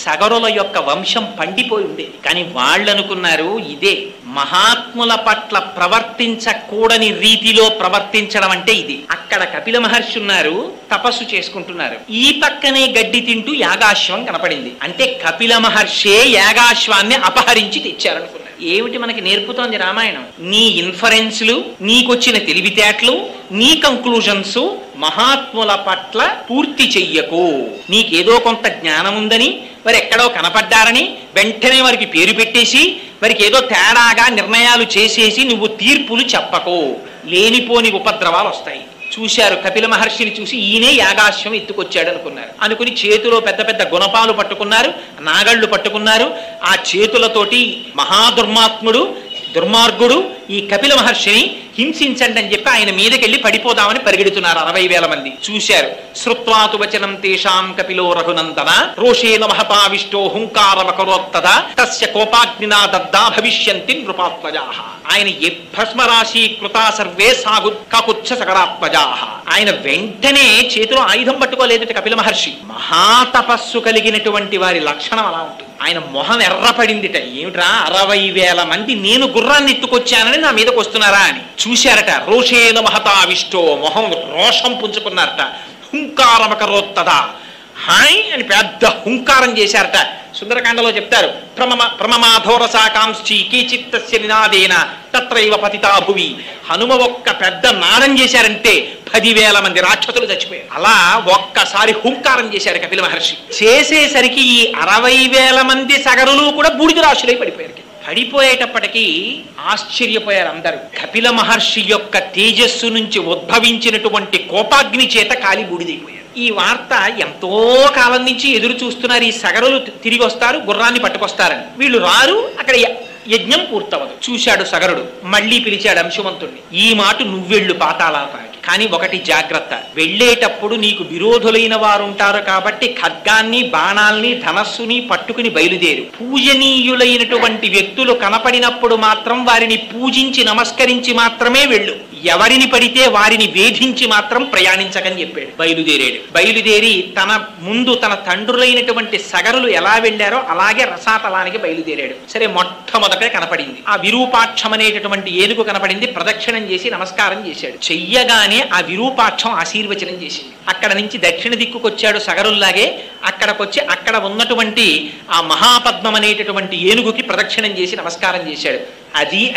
సగరుల యొక్క వంశం పండిపోయి ఉండేది. కానీ వాళ్ళు అనుకున్నారు ఇదే మహాత్ముల పట్ల ప్రవర్తించకూడని రీతిలో ప్రవర్తించడం అంటే ఇది. అక్కడ కపిల మహర్షి ఉన్నారు, తపస్సు చేసుకుంటున్నారు. ఈ పక్కనే గడ్డి తింటూ యాగాశ్వం కనపడింది. అంటే కపిల మహర్షే యాగాశ్వాన్ని అపహరించి తెచ్చారనుకున్నారు. ఏమిటి మనకి నేర్పుతోంది రామాయణం? నీ ఇన్ఫరెన్స్లు, నీకొచ్చిన తెలివితేటలు, నీ కంక్లూజన్స్ మహాత్ముల పట్ల పూర్తి చెయ్యకు. నీకేదో కొంత జ్ఞానం ఉందని, వారు ఎక్కడో కనపడ్డారని వెంటనే వారికి పేరు పెట్టేసి వారికి ఏదో తేడాగా నిర్ణయాలు చేసేసి నువ్వు తీర్పులు చెప్పకు, లేనిపోని ఉపద్రవాలు వస్తాయి. చూశారు కపిల మహర్షిని చూసి ఈయనే యాగాశ్వం ఎత్తుకొచ్చాడు అనుకున్నారు. అనుకుని చేతిలో పెద్ద పెద్ద గుణపాలు పట్టుకున్నారు, నాగళ్ళు పట్టుకున్నారు. ఆ చేతులతోటి దుర్మార్గుడు ఈ కపిల మహర్షిని హింసించండి అని చెప్పి ఆయన మీదకెళ్ళి పడిపోదామని పరిగెడుతున్నారు 60,000 మంది. చూశారు. శ్రుత్వాతు వచనం తేషాం కపిలో రఘునందన రోషేణ మహపావిష్టో హుంకారమకరోత్తదా తస్య కోపాగ్నినా దగ్ధా భవిష్యంతి నృపాత్మజాః. ఆయన భస్మరాశి కృతా సర్వే కాకుచ్చ సకరాత్మజాః. ఆయన వెంటనే చేతిలో ఆయుధం పట్టుకోలేదట కపిల మహర్షి. మహాతపస్సు కలిగినటువంటి వారి లక్షణం అలా ఉంటుంది. ఆయన మొహం ఎర్రపడిందిట. ఏమిట్రా 60,000 మంది నేను గుర్రాన్ని ఎత్తుకొచ్చానని నా మీదకి వస్తున్నారా అని చూశారట. రోషేణ మహతావిష్టో, మొహం రోషం పుంజుకున్నారట. హుంకారమకరోత్తదా, హాయ్ అని పెద్ద హుంకారం చేశారట. సుందరకాండలో చెప్తారు, ప్రమమాధోరసాకాంక్షి కేచిత్తస్య నినాదేన తత్రైవ పతితా భువి. హనుమ ఒక్క పెద్ద నాదం చేశారంటే 10,000 మంది రాక్షసులు చచ్చిపోయారు. అలా ఒక్కసారి హుంకారం చేశారు కపిల మహర్షి. చేసేసరికి ఈ 60,000 మంది సగరులు కూడా బూడిద రాశులై పడిపోయారు. పడిపోయేటప్పటికీ ఆశ్చర్యపోయారు అందరూ. కపిల మహర్షి యొక్క తేజస్సు నుంచి ఉద్భవించినటువంటి కోపాగ్ని చేత కాలి బూడిదైపోయారు. ఈ వార్త ఎంతో కాలం నుంచి ఎదురు చూస్తున్నారు. ఈ సగరులు తిరిగి వస్తారు, గుర్రాన్ని పట్టుకొస్తారని. వీళ్ళు రారు, అక్కడ యజ్ఞం పూర్తవదు. చూశాడు సగరుడు, మళ్ళీ పిలిచాడు అంశుమంతుడిని. ఈ మాట నువ్వెళ్ళు పాతాళానికి, కానీ ఒకటి జాగ్రత్త, వెళ్ళేటప్పుడు నీకు విరోధులైన వారు ఉంటారు కాబట్టి ఖడ్గాన్ని బాణాల్ని ధనస్సుని పట్టుకుని బయలుదేరు. పూజనీయులైనటువంటి వ్యక్తులు కనపడినప్పుడు మాత్రం వారిని పూజించి నమస్కరించి మాత్రమే వెళ్ళు. ఎవరిని పడితే వారిని వేధించి మాత్రం ప్రయాణించకని చెప్పాడు. బయలుదేరి తన ముందు తన తండ్రులైనటువంటి సగరులు ఎలా వెళ్ళారో అలాగే రసాతలానికి బయలుదేరాడు. సరే, మొట్టమొదటే కనపడింది ఆ విరూపాక్షం అనేటటువంటి ఏనుగు కనపడింది. ప్రదక్షిణం చేసి నమస్కారం చేశాడు. చెయ్యగానే ఆ విరూపాక్షం ఆశీర్వచనం చేసింది. అక్కడ నుంచి దక్షిణ దిక్కుకొచ్చాడు సగరుల్లాగే. అక్కడికొచ్చి అక్కడ ఉన్నటువంటి ఆ మహాపద్మం అనేటటువంటి ఏనుగుకి ప్రదక్షిణం చేసి నమస్కారం చేశాడు.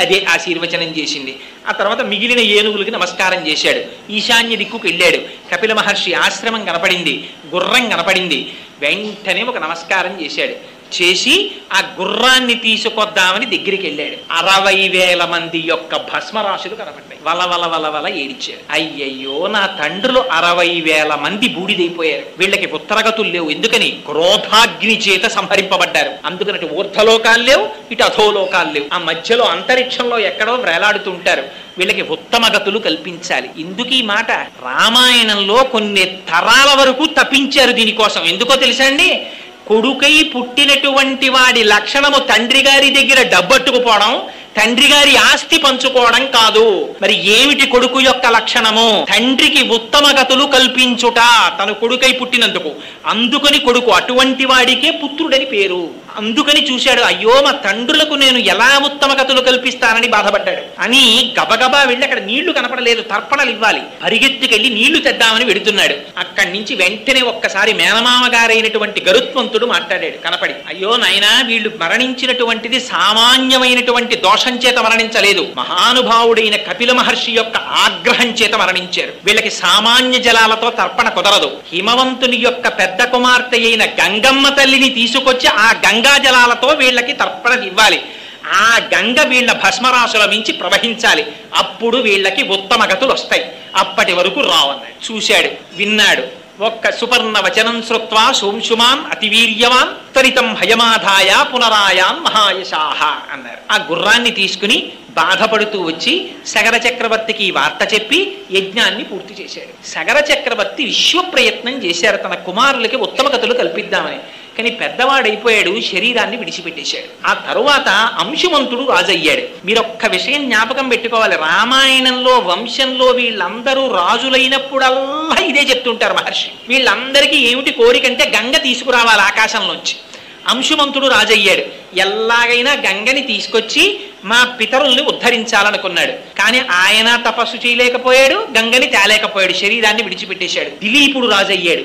అదే ఆశీర్వచనం చేసింది. ఆ తర్వాత మిగిలిన ఏనుగులకి నమస్కారం చేశాడు. ఈశాన్య దిక్కుకు వెళ్ళాడు. కపిల మహర్షి ఆశ్రమం కనపడింది, గుర్రం కనపడింది. వెంటనే ఒక నమస్కారం చేశాడు. చేసి ఆ గుర్రాన్ని తీసుకొద్దామని దగ్గరికి వెళ్ళాడు. 60,000 మంది యొక్క భస్మరాశులు కనపడ్డాయి. వల ఏడిచాడు. అయ్యయ్యో, నా తండ్రులు 60,000 మంది బూడిదైపోయారు. వీళ్ళకి ఉత్తరగతులు లేవు. ఎందుకని? క్రోధాగ్ని చేత సంహరింపబడ్డారు. అందుకని ఊర్ధ్వలోకాలు లేవు, ఇటు అధోలోకాలు లేవు. ఆ మధ్యలో అంతరిక్షంలో ఎక్కడో వేలాడుతుంటారు. వీళ్ళకి ఉత్తమ గతులు కల్పించాలి. ఇందుకు ఈ మాట రామాయణంలో కొన్ని తరాల వరకు తప్పించారు దీనికోసం. ఎందుకో తెలుసా అండి? కొడుకై పుట్టినటువంటి వాడి లక్షణము తండ్రి గారి దగ్గర డబ్బట్టుకుపోవడం, తండ్రి గారి ఆస్తి పంచుకోవడం కాదు. మరి ఏమిటి కొడుకు యొక్క లక్షణము? తండ్రికి ఉత్తమ గతులు కల్పించుట, తను కొడుకై పుట్టినందుకు. అందుకని కొడుకు, అటువంటి వాడికే పుత్రుడని పేరు. అందుకని చూశాడు, అయ్యో మా తండ్రులకు నేను ఎలా ఉత్తమ గతులు కల్పిస్తానని బాధపడ్డాడు. అని గబగబా వెళ్ళి అక్కడ నీళ్లు కనపడలేదు, తర్పణలు ఇవ్వాలి. పరిగెత్తుకెళ్ళి నీళ్లు తెద్దామని వెడుతున్నాడు. అక్కడి నుంచి వెంటనే ఒక్కసారి మేనమామ గారైనటువంటి గరుత్మంతుడు మాట్లాడాడు కనపడి. అయ్యో నాయనా, వీళ్ళు మరణించినటువంటిది సామాన్యమైనటువంటి దోషం చేత మరణించలేదు, మహానుభావుడైన కపిల మహర్షి యొక్క ఆగ్రహం చేత మరణించారు. వీళ్ళకి సామాన్య జలాలతో తర్పణ కుదరదు. హిమవంతుని యొక్క పెద్ద కుమార్తె అయిన గంగమ్మ తల్లిని తీసుకొచ్చి ఆ గంగా జలాలతో వీళ్ళకి తర్పణ ఇవ్వాలి. ఆ గంగ వీళ్ళ భస్మరాశుల మించి ప్రవహించాలి. అప్పుడు వీళ్ళకి ఉత్తమ గతులు వస్తాయి. అప్పటి వరకు రావన్నాడు. చూశాడు, విన్నాడు. ఒక్క సుపర్ణ వచనం శ్రుత్వా సోంశుమాన్ అతివీర్యవాన్ త్వరితం హయమాధాయ పునరాయాన్ మహాయశాహ అన్నారు. ఆ గుర్రాన్ని తీసుకుని బాధపడుతూ వచ్చి సగర చక్రవర్తికి ఈ వార్త చెప్పి యజ్ఞాన్ని పూర్తి చేశాడు. సగర చక్రవర్తి విశ్వ ప్రయత్నం చేశారు తన కుమారులకి ఉత్తమ గతులు కల్పిద్దామని. కానీ పెద్దవాడైపోయాడు, శరీరాన్ని విడిచిపెట్టేశాడు. ఆ తరువాత అంశుమంతుడు రాజయ్యాడు. మీరు ఒక్క విషయం జ్ఞాపకం పెట్టుకోవాలి. రామాయణంలో వంశంలో వీళ్ళందరూ రాజులైనప్పుడల్లా ఇదే చెప్తుంటారు మహర్షి. వీళ్ళందరికీ ఏమిటి కోరికంటే గంగ తీసుకురావాలి ఆకాశంలోంచి. అంశుమంతుడు రాజయ్యాడు. ఎలాగైనా గంగని తీసుకొచ్చి మా పితరుల్ని ఉద్ధరించాలనుకున్నాడు. కానీ ఆయన తపస్సు చేయలేకపోయాడు, గంగని తేలేకపోయాడు, శరీరాన్ని విడిచిపెట్టేశాడు. దిలీపుడు రాజయ్యాడు.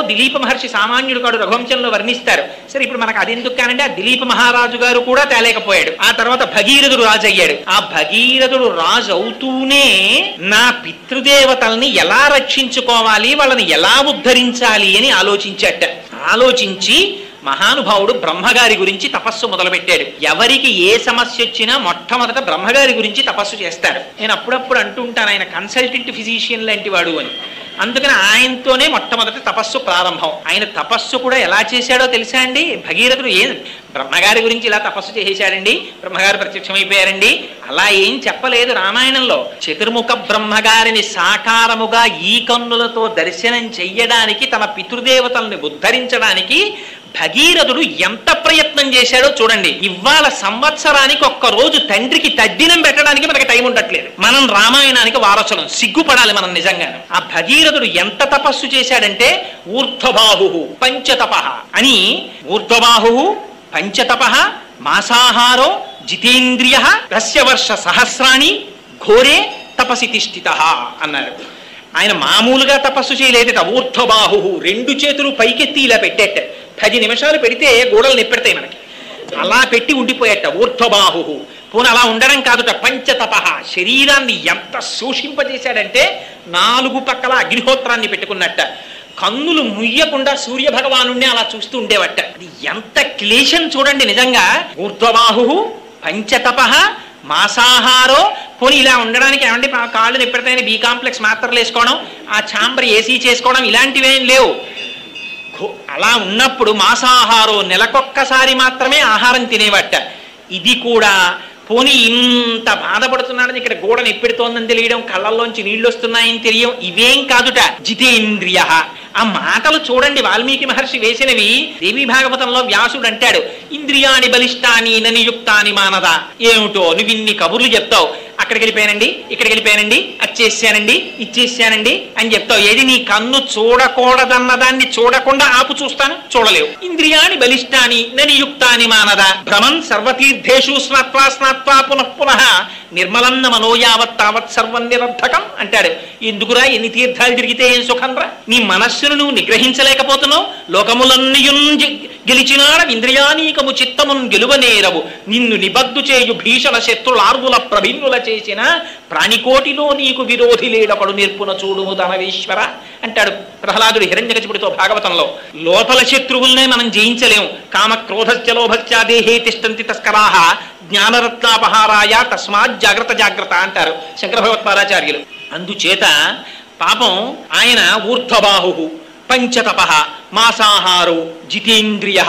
దిలీప మహర్షి సామాన్యుడు కాడు, రఘువంశంలో వర్ణిస్తారు. సరే, ఇప్పుడు మనకు అది ఎందుకు కానంటే ఆ దిలీప మహారాజు గారు కూడా తేలేకపోయాడు. ఆ తర్వాత భగీరథుడు రాజు అయ్యాడు. ఆ భగీరథుడు రాజు అవుతూనే నా పితృదేవతల్ని ఎలా రక్షించుకోవాలి, వాళ్ళని ఎలా ఉద్ధరించాలి అని ఆలోచించట. ఆలోచించి మహానుభావుడు బ్రహ్మగారి గురించి తపస్సు మొదలుపెట్టాడు. ఎవరికి ఏ సమస్య వచ్చినా మొట్టమొదట బ్రహ్మగారి గురించి తపస్సు చేస్తారు. నేను అప్పుడప్పుడు అంటూ ఉంటాను, ఆయన కన్సల్టెంట్ ఫిజిషియన్ లాంటి వాడు అని. అందుకని ఆయనతోనే మొట్టమొదటి తపస్సు ప్రారంభం. ఆయన తపస్సు కూడా ఎలా చేశాడో తెలుసా అండి? భగీరథుడు బ్రహ్మగారి గురించి ఇలా తపస్సు చేసేశాడండి, బ్రహ్మగారు ప్రత్యక్షమైపోయారండి అలా ఏం చెప్పలేదు రామాయణంలో. చతుర్ముఖ బ్రహ్మగారిని సాకారముగా ఈ కన్నులతో దర్శనం చెయ్యడానికి, తన పితృదేవతల్ని ఉద్ధరించడానికి భగీరథుడు ఎంత ప్రయత్నం చేశాడో చూడండి. ఇవాళ సంవత్సరానికి ఒక్కరోజు తండ్రికి తద్దినం పెట్టడానికి మనకి టైం ఉండట్లేదు. మనం రామాయణానికి వారసులం, సిగ్గుపడాలి మనం నిజంగా. ఆ భగీరథుడు ఎంత తపస్సు చేశాడంటే ఊర్ధ్వబాహు పంచతప అని, ఊర్ధ్వబాహు పంచతప మాసాహారో జితేంద్రియ రస్యవర్ష సహస్రాణి ఘోరే తపసి తిష్ఠిత అన్నారు. ఆయన మామూలుగా తపస్సు చేయలేదట. ఊర్ధ్వబాహు రెండు చేతులు పైకెత్తి ఇలా పెట్టేట, 10 నిమిషాలు పెడితే గోడలు నిప్పెడతాయి మనకి, అలా పెట్టి ఉండిపోయేట ఊర్ధ్వబాహు. పోనీ అలా ఉండడం కాదుట, పంచతప శరీరాన్ని ఎంత శోషింపజేశాడంటే 4 పక్కల అగ్నిహోత్రాన్ని పెట్టుకున్నట్ట. కన్నులు ముయ్యకుండా సూర్య భగవానుణ్ణి అలా చూస్తూ ఉండేవట. అది ఎంత క్లేశం చూడండి నిజంగా. ఊర్ధ్వబాహు పంచతప మాసాహారో. పోనీ ఇలా ఉండడానికి ఏమంటే కాళ్ళు నిప్పెడతాయని బి కాంప్లెక్స్ మాత్రలు వేసుకోవడం, ఆ ఛాంబర్ ఏసీ చేసుకోవడం ఇలాంటివేం లేవు. అలా ఉన్నప్పుడు మాసాహారో నెలకొక్కసారి మాత్రమే ఆహారం తినేవట. ఇది కూడా పోనీ ఇంత బాధపడుతున్నాడని ఇక్కడ గోడ నిప్పెడుతోందని తెలియడం, కళ్ళల్లోంచి నీళ్లు వస్తున్నాయని తెలియం, ఇవేం కాదుట. జితేంద్రియ. ఆ మాటలు చూడండి వాల్మీకి మహర్షి వేసినవి. దేవీ భాగవతంలో వ్యాసుడు అంటాడు, ఇంద్రియాణి బలిష్టాని ననియుక్తాని మానద. ఏమిటో నువ్వు ఇన్ని కబుర్లు చెప్తావు, అక్కడికి వెళ్ళిపోయానండి, ఇక్కడికి వెళ్ళిపోయానండి, అది చేశానండి, ఇచ్చేసానండి అని చెప్తావు. ఏది నీ కన్ను చూడకూడదన్న దాన్ని చూడకుండా ఆపు చూస్తాను, చూడలేవు. ఇంద్రియాణి బలిష్టాని ననియుక్తాని మానద. భ్రమన్ సర్వతీర్థేషు స్నాత్వా స్నాత్వా పునః పునః నిర్మలన్న మనోయావత్ తావత్ సర్వం నిరర్థకం అంటాడు. ఎందుకురా ఎన్ని తీర్థాలు తిరిగితే ఏం సుఖంరా? నీ మనస్సును నువ్వు నిగ్రహించలేకపోతున్నావు. లోకములన్నయున్ గెలిచినాడ ఇంద్రియానీకము చిత్తమున్ గెలువనేరవు. నిన్ను నిబద్దు చేయు భీషణ శత్రులార్వుల ప్రభిన్నుల చేసిన ప్రాణికోటిలో నీకు విరోధి లేడొకడు నిర్పున చూడుము ధనవేశ్వర అంటాడు ప్రహ్లాదుడు హిరణ్యకశిపుడితో భాగవతంలో. లోపల శత్రువుల్నే మనం జయించలేము. కామ క్రోధశ్చ లోభశ్చ దేహే తిష్టంతి తస్కరాహ జ్ఞానరత్నాపహారాయ తస్మాత్ జాగ్రత్త జాగ్రత్త అంటారు శంకర భగవత్పాదాచార్యులు. అందుచేత పాపం ఆయన ఊర్ధ్వబాహు పంచతప మాసాహారు జితేంద్రియ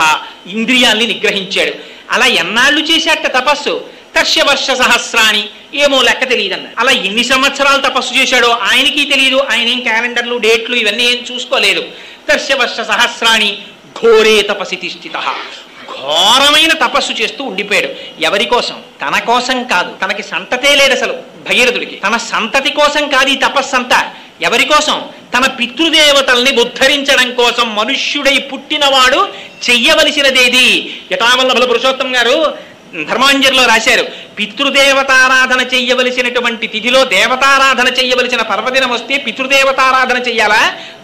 ఇంద్రియాల్ని నిగ్రహించాడు. అలా ఎన్నాళ్ళు చేశాక తపస్సు? తర్ష్యవర్ష సహస్రాణి, ఏమో లెక్క తెలియదన్న. అలా ఎన్ని సంవత్సరాలు తపస్సు చేశాడో ఆయనకి తెలియదు. ఆయన ఏం క్యాలెండర్లు డేట్లు ఇవన్నీ ఏం చూసుకోలేదు. తర్ష్యవర్ష సహస్రాణి ఘోరే తపసి తిష్ఠిత. ఘోరమైన తపస్సు చేస్తూ ఉండిపోయాడు. ఎవరి కోసం? తన కోసం కాదు. తనకి సంతతే లేదు అసలు భగీరథుడికి. తన సంతతి కోసం కాదు ఈ తపస్సంతా. ఎవరి కోసం? తన పితృదేవతల్ని ఉద్ధరించడం కోసం. మనుష్యుడై పుట్టినవాడు చెయ్యవలసినదేది. యథావల్లభుల పురుషోత్తం గారు ధర్మాంజలిలో రాశారు, పితృదేవతారాధన చెయ్యవలసినటువంటి తిథిలో దేవతారాధన చెయ్యవలసిన పర్వదినం వస్తే పితృదేవతారాధన చెయ్యాలా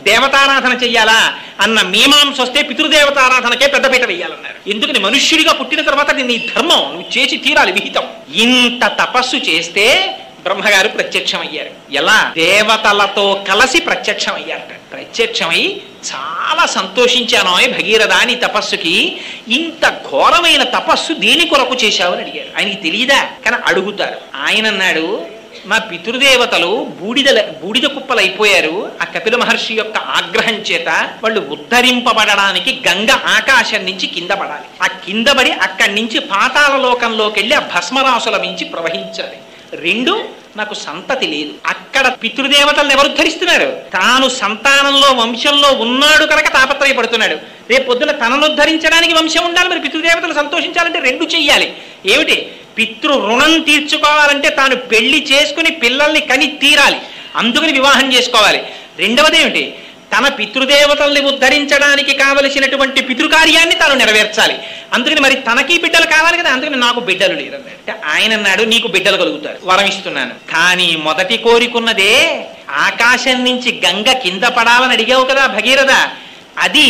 దేవతారాధన చెయ్యాలా అన్న మీమాంస వస్తే పితృదేవతారాధనకే పెద్దపీట వేయాలన్నారు. ఎందుకని? మనుష్యుడిగా పుట్టిన తర్వాత నీ ధర్మం నువ్వు చేసి తీరాలి, విహితం. ఇంత తపస్సు చేస్తే బ్రహ్మగారు ప్రత్యక్షమయ్యారు. ఎలా? దేవతలతో కలిసి ప్రత్యక్షమయ్యారట. ప్రత్యక్షమై చాలా సంతోషించాను భగీరథ నీ తపస్సుకి. ఇంత ఘోరమైన తపస్సు దేని కొరకు చేశావు అని అడిగారు. ఆయనకి తెలియదా? కానీ అడుగుతారు. ఆయన అన్నాడు, మా పితృదేవతలు బూడిద కుప్పలైపోయారు. ఆ కపిల మహర్షి యొక్క ఆగ్రహం చేత వాళ్ళు ఉద్ధరింపబడడానికి గంగ ఆకాశం నుంచి కింద పడాలి. ఆ కింద పడి అక్కడి నుంచి పాతాళ లోకంలోకి వెళ్ళి ఆ భస్మరాసుల మించి ప్రవహించాలి. 2 నాకు సంతతి లేదు. అక్కడ పితృదేవతలను ఎవరు ఉద్ధరిస్తున్నారు? తాను సంతానంలో వంశంలో ఉన్నాడు కనుక తాపత్రయపడుతున్నాడు. రేపు పొద్దున తనను ఉద్ధరించడానికి వంశం ఉండాలి. మరి పితృదేవతలు సంతోషించాలంటే 2 చెయ్యాలి. ఏమిటి? పితృ రుణం తీర్చుకోవాలంటే తాను పెళ్లి చేసుకుని పిల్లల్ని కని తీరాలి. అందుకని వివాహం చేసుకోవాలి. రెండవది ఏమిటి? తన పితృదేవతల్ని ఉద్ధరించడానికి కావలసినటువంటి పితృకార్యాన్ని తాను నెరవేర్చాలి. అందుకని మరి తనకి బిడ్డలు కావాలి కదా. అందుకని నాకు బిడ్డలు లేదన్నాడు. ఆయన అన్నాడు, నీకు బిడ్డలు కలుగుతారు, వరం ఇస్తున్నాను. కానీ మొదటి కోరికున్నదే ఆకాశం నుంచి గంగ కింద పడాలని అడిగావు కదా భగీరథ. అది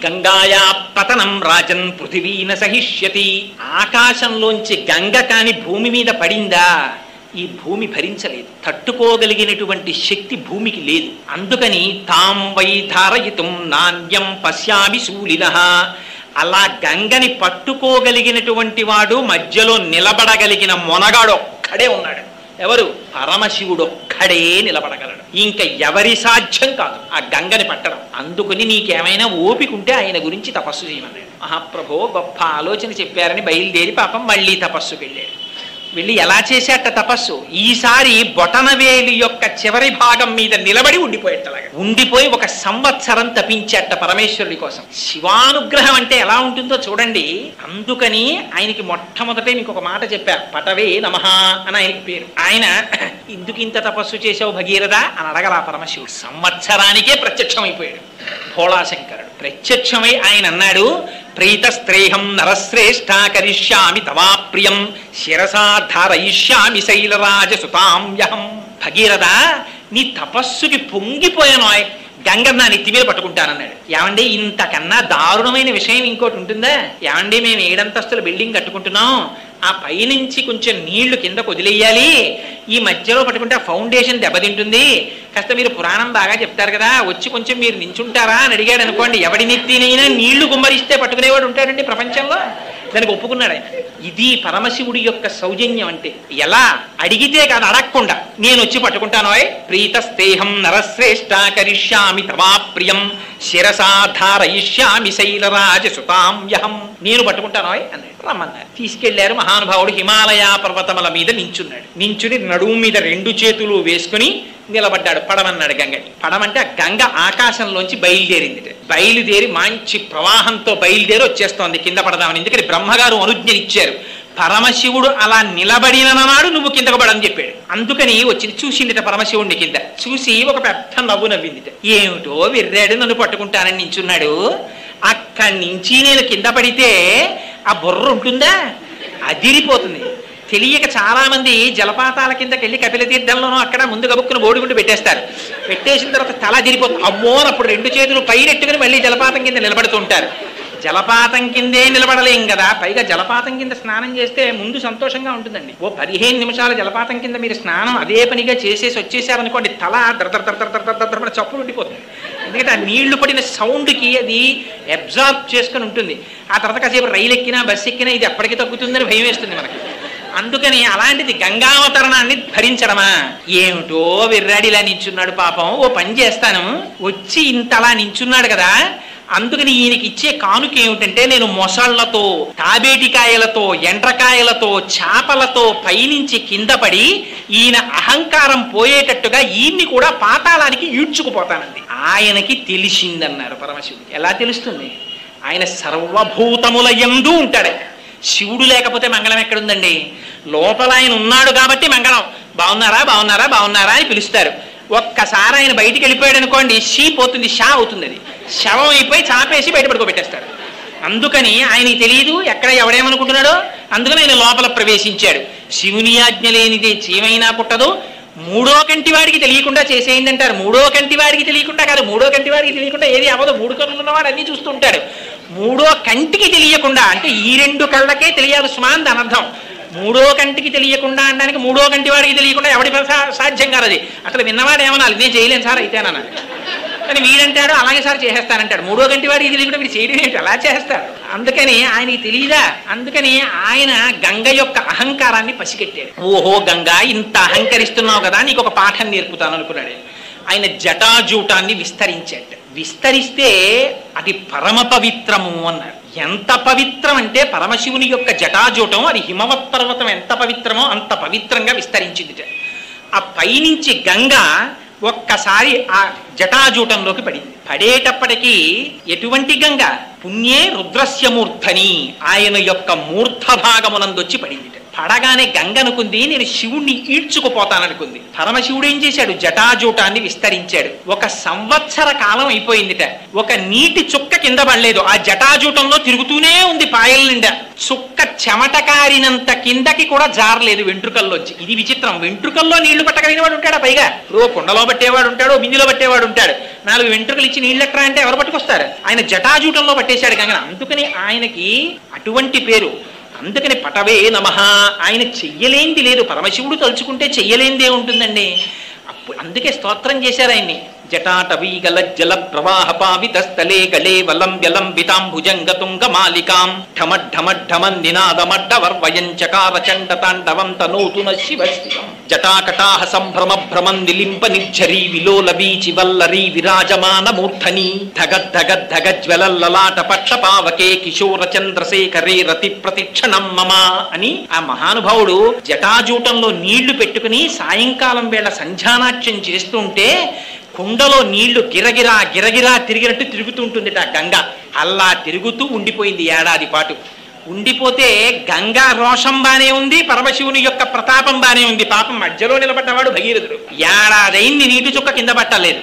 గంగాయా పతనం రాజన్ పృథివీన సహిష్యతి. ఆకాశంలోంచి గంగ కాని భూమి మీద పడిందా ఈ భూమి భరించలేదు, తట్టుకోగలిగినటువంటి శక్తి భూమికి లేదు. అందుకని తాం వై ధారయితుం నాణ్యం పశ్యామి శూలినః, అలా గంగని పట్టుకోగలిగినటువంటి వాడు మధ్యలో నిలబడగలిగిన మొనగాడు ఒక్కడే ఉన్నాడు. ఎవరు? పరమశివుడు ఒక్కడే నిలబడగలడు. ఇంకా ఎవరి సాధ్యం కాదు ఆ గంగని పట్టడం. అందుకని నీకేమైనా ఓపిక ఉంటే ఆయన గురించి తపస్సు చేయమన్నాడు. మహాప్రభో గొప్ప ఆలోచన చెప్పారని బయలుదేరి పాపం మళ్ళీ తపస్సుకి వెళ్ళాడు. వెళ్ళి ఎలా చేసేట తపస్సు, ఈసారి బొటనవేలి యొక్క చివరి భాగం మీద నిలబడి ఉండిపోయేటలాగా ఉండిపోయి 1 సంవత్సరం తపించేట పరమేశ్వరుడి కోసం. శివానుగ్రహం అంటే ఎలా ఉంటుందో చూడండి. అందుకని ఆయనకి మొట్టమొదటే మీకు ఒక మాట చెప్పారు, పటవే నమః అని ఆయనకి పేరు. ఆయన ఇందుకు ఇంత తపస్సు చేసావు భగీరథ అని అడగల పరమశివుడు. సంవత్సరానికే ప్రత్యక్షమైపోయాడు భోళాశంకరుడు. ప్రత్యక్షమై ఆయన అన్నాడు, ప్రీతస్త్రేహం నరశ్రేష్ఠ కరిష్యామి తవాప్రియం శిరసా ధారయిష్యామి శైలరాజసుతాంయహం. భగీరథ, నీ తపస్సుకి పొంగిపోయాను, గంగ నా నెత్తి మీద పట్టుకుంటానన్నాడు. ఏమండి, ఇంతకన్నా దారుణమైన విషయం ఇంకోటి ఉంటుందా? ఏమండి, మేము 7 అంతస్తుల బిల్డింగ్ కట్టుకుంటున్నాం, ఆ పైనుంచి కొంచెం నీళ్లు కిందకు వదిలేయాలి, ఈ మధ్యలో పట్టుకుంటే ఆ ఫౌండేషన్ దెబ్బతింటుంది, కాస్త మీరు పురాణం బాగా చెప్తారు కదా, వచ్చి కొంచెం మీరు నించుంటారా అని అడిగాడు అనుకోండి. ఎవడి నెత్తినైనా నీళ్లు గుమ్మరిస్తే పట్టుకునేవాడు ఉంటాడండి ప్రపంచంలో. దానికి ఒప్పుకున్నాడు ఆయన. ఇది పరమశివుడి యొక్క సౌజన్యం అంటే. ఎలా అడిగితే కాదు, అడగకుండా నేను వచ్చి పట్టుకుంటాను. ప్రీతస్తేహం నరశ్రేష్ఠ కరిష్యామి తవాప్రియం శిరసా ధారయిష్యామి శైలరాజసుతాంయహం. నేను పట్టుకుంటాను అన్నాడు. రమ్మన్నారు. తీసుకెళ్లారు. మహానుభావుడు హిమాలయ పర్వతముల మీద నించున్నాడు. నించుని నడుము మీద 2 చేతులు వేసుకుని నిలబడ్డాడు. పడమన్నాడు గంగని. పడమంటే ఆ గంగ ఆకాశంలోంచి బయలుదేరింది. బయలుదేరి మంచి ప్రవాహంతో బయలుదేరి వచ్చేస్తోంది కింద పడదామని. ఎందుకని బ్రహ్మగారు అనుజ్ఞనిచ్చారు. పరమశివుడు అలా నిలబడిన నాడు నువ్వు కిందకు పడని చెప్పాడు. అందుకని వచ్చింది. చూసిందిట పరమశివుడిని కింద. చూసి ఒక పెద్ద నవ్వు నవ్విందిట. ఏమిటో విర్రాడు, నన్ను పట్టుకుంటానని నించున్నాడు. అక్కడి నుంచి నేను కింద పడితే ఆ బుర్ర ఉంటుందా? అదిరిపోతుంది. తెలియక చాలా మంది జలపాతాల కిందకి వెళ్ళి కపిల తీర్థంలోనూ అక్కడ ముందు గబుక్కును బోడిగుండు పెట్టేస్తారు. పెట్టేసిన తర్వాత తల అదిరిపోతుంది. అమ్మో, అప్పుడు 2 చేతులు పైరెట్టుకుని మళ్ళీ జలపాతం కింద నిలబడుతుంటారు. జలపాతం కిందే నిలబడలేం కదా, పైగా జలపాతం కింద స్నానం చేస్తే ముందు సంతోషంగా ఉంటుందండి. 15 నిమిషాల జలపాతం కింద మీరు స్నానం అదే పనిగా చేసేసి వచ్చేసారనుకోండి, తల దర చప్పులు ఉండిపోతుంది. ఎందుకంటే ఆ నీళ్లు పడిన సౌండ్కి అది అబ్జార్బ్ చేసుకుని ఉంటుంది. ఆ తర్వాత కాసేపు రైలు ఎక్కినా బస్సు ఎక్కినా ఇది ఎప్పటికీ తగ్గుతుందని భయం వేస్తుంది మనకి. అందుకని అలాంటిది గంగావతరణాన్ని భరించడమా? ఏమిటో విర్రాడిలా నించున్నాడు పాపం. ఓ పని చేస్తాను, వచ్చి ఇంతలా నించున్నాడు కదా, అందుకని ఈయనకి ఇచ్చే కానుక ఏమిటంటే, నేను మొసళ్లతో, తాబేటికాయలతో, ఎండ్రకాయలతో, చేపలతో పైనుంచి కింద పడి ఈయన అహంకారం పోయేటట్టుగా ఈయన్ని కూడా పాతాళానికి ఈడ్చుకుపోతానండి. ఆయనకి తెలిసిందన్నారు పరమశివుడికి. ఎలా తెలుస్తుంది? ఆయన సర్వభూతముల యందు ఉంటాడు. శివుడు లేకపోతే మంగళం ఎక్కడుందండి? లోపల ఆయన ఉన్నాడు కాబట్టి మంగళం. బాగున్నారా బాగున్నారా బాగున్నారా అని పిలుస్తారు. ఒక్కసారి ఆయన బయటికి వెళ్ళిపోయాడు అనుకోండి, షీ పోతుంది, షా అవుతుంది. అది శవం అయిపోయి చాపేసి బయట పడుకోబెట్టేస్తాడు. అందుకని ఆయనకి తెలియదు ఎక్కడ ఎవడేమనుకుంటున్నాడో. అందుకని ఆయన లోపల ప్రవేశించాడు. శివుని ఆజ్ఞ లేనిదే చీమైనా పుట్టదు. 3వ కంటి వాడికి తెలియకుండా చేసేయండి అంటారు. 3వ కంటి వాడికి తెలియకుండా కాదు, 3వ కంటి వాడికి తెలియకుండా ఏది అవ్వదు. 3 కన్నులు ఉన్నవాడు అన్నీ చూస్తూ ఉంటాడు. 3వ కంటికి తెలియకుండా అంటే ఈ 2 కళ్ళకే తెలియాలి సుమాన్ దాని అర్థం. 3వ కంటికి తెలియకుండా అనడానికి 3వ కంటి వాడికి తెలియకుండా ఎవడి సాధ్యం కాదు. అది అసలు విన్నవాడు ఏమనాలి, నేను చేయలేను సార్ అయితేనన్నాడు. కానీ వీడంటాడు అలాగే సార్ చేసేస్తానంటాడు. 3వ కంటి వాడికి తెలియకుండా వీడు చేయడం ఏంటి, అలా చేస్తాడు. అందుకని ఆయనకి తెలియదా? అందుకని ఆయన గంగ యొక్క అహంకారాన్ని పసిగట్టాడు. ఓహో గంగా, ఇంత అహంకరిస్తున్నావు కదా, నీకు ఒక పాఠం నేర్పుతాను అనుకున్నాడు. ఆయన జటాజూటాన్ని విస్తరించాడు. విస్తరిస్తే అది పరమ పవిత్రము అన్నారు. ఎంత పవిత్రం అంటే పరమశివుని యొక్క జటాజూటం, అది హిమవత్ పర్వతం ఎంత పవిత్రమో అంత పవిత్రంగా విస్తరించింది. ఆ పైనుంచి గంగ ఒక్కసారి ఆ జటాజూటంలోకి పడింది. పడేటప్పటికీ ఎటువంటి గంగ? పుణ్యే రుద్రస్యమూర్ధని, ఆయన యొక్క మూర్ధ భాగమునందొచ్చి పడింది. పడగానే గంగ అనుకుంది నేను శివుణ్ణి ఈడ్చుకుపోతాననుకుంది. పరమశివుడు ఏం చేశాడు? జటాజూటాన్ని విస్తరించాడు. 1 సంవత్సర కాలం అయిపోయిందిట. ఒక నీటి చుక్క కింద పడలేదు. ఆ జటాజూటంలో తిరుగుతూనే ఉంది పాయల నిండా. చుక్క చెమట కారినంత కిందకి కూడా జారలేదు వెంట్రుకల్లోంచి. ఇది విచిత్రం. వెంట్రుకల్లో నీళ్లు పట్టగలిగిన వాడు ఉంటాడా? పైగా కుండలో పట్టేవాడు ఉంటాడు, బిందులో పట్టేవాడు ఉంటాడు. 4 వెంట్రుకలు ఇచ్చి నీళ్ళు ఎక్కరా అంటే ఎవరు పట్టుకొస్తారు? ఆయన జటాజూటంలో పట్టేశాడు గంగన. అందుకని ఆయనకి అటువంటి పేరు. అందుకని పటవే నమః. ఆయన చెయ్యలేంది లేదు, పరమశివుడు తలుచుకుంటే చెయ్యలేందే ఉంటుందండి. అందుకే స్తోత్రం చేశారు ఆయన్ని. జటాటవీగల జల ప్రవాహ పావిత స్థలే గళే వలం వ్యలం వితాంభుజంగ తుంగ మాలికాం ఢమఢమఢమన్ నినాదమడ్డవర్వయం చకార చండ తాండవం తనోతున శివస్థితం జటాకటాహ సంభ్రమ భ్రమం నిలింప నిర్ఝరీ విలోల బీచి వల్లరీ విరాజమాన మూర్ధని ధగద్ధగద్ధగజ్వలల్లలాట పక్ష పావకే కిశోర చంద్రశేఖరే రతి ప్రతిక్షణం మమ అని ఆ మహానుభావుడు జటాజూటంలో నీళ్లు పెట్టుకుని సాయంకాలం వేళ సంధ్యానాట్యం చేస్తుంటే కుండలో నీళ్లు గిరగిరా గిరగిరా తిరిగినట్టు తిరుగుతూ ఉంటుంది ఆ గంగ. అలా తిరుగుతూ ఉండిపోయింది ఏడాది పాటు. ఉండిపోతే గంగా రోషం బానే ఉంది, పరమశివుని యొక్క ప్రతాపం బానే ఉంది. పాపం మధ్యలో నిలబడ్డవాడు భగీరథుడు. ఏడాదైంది నీటి చుక్క కింద పట్టలేదు.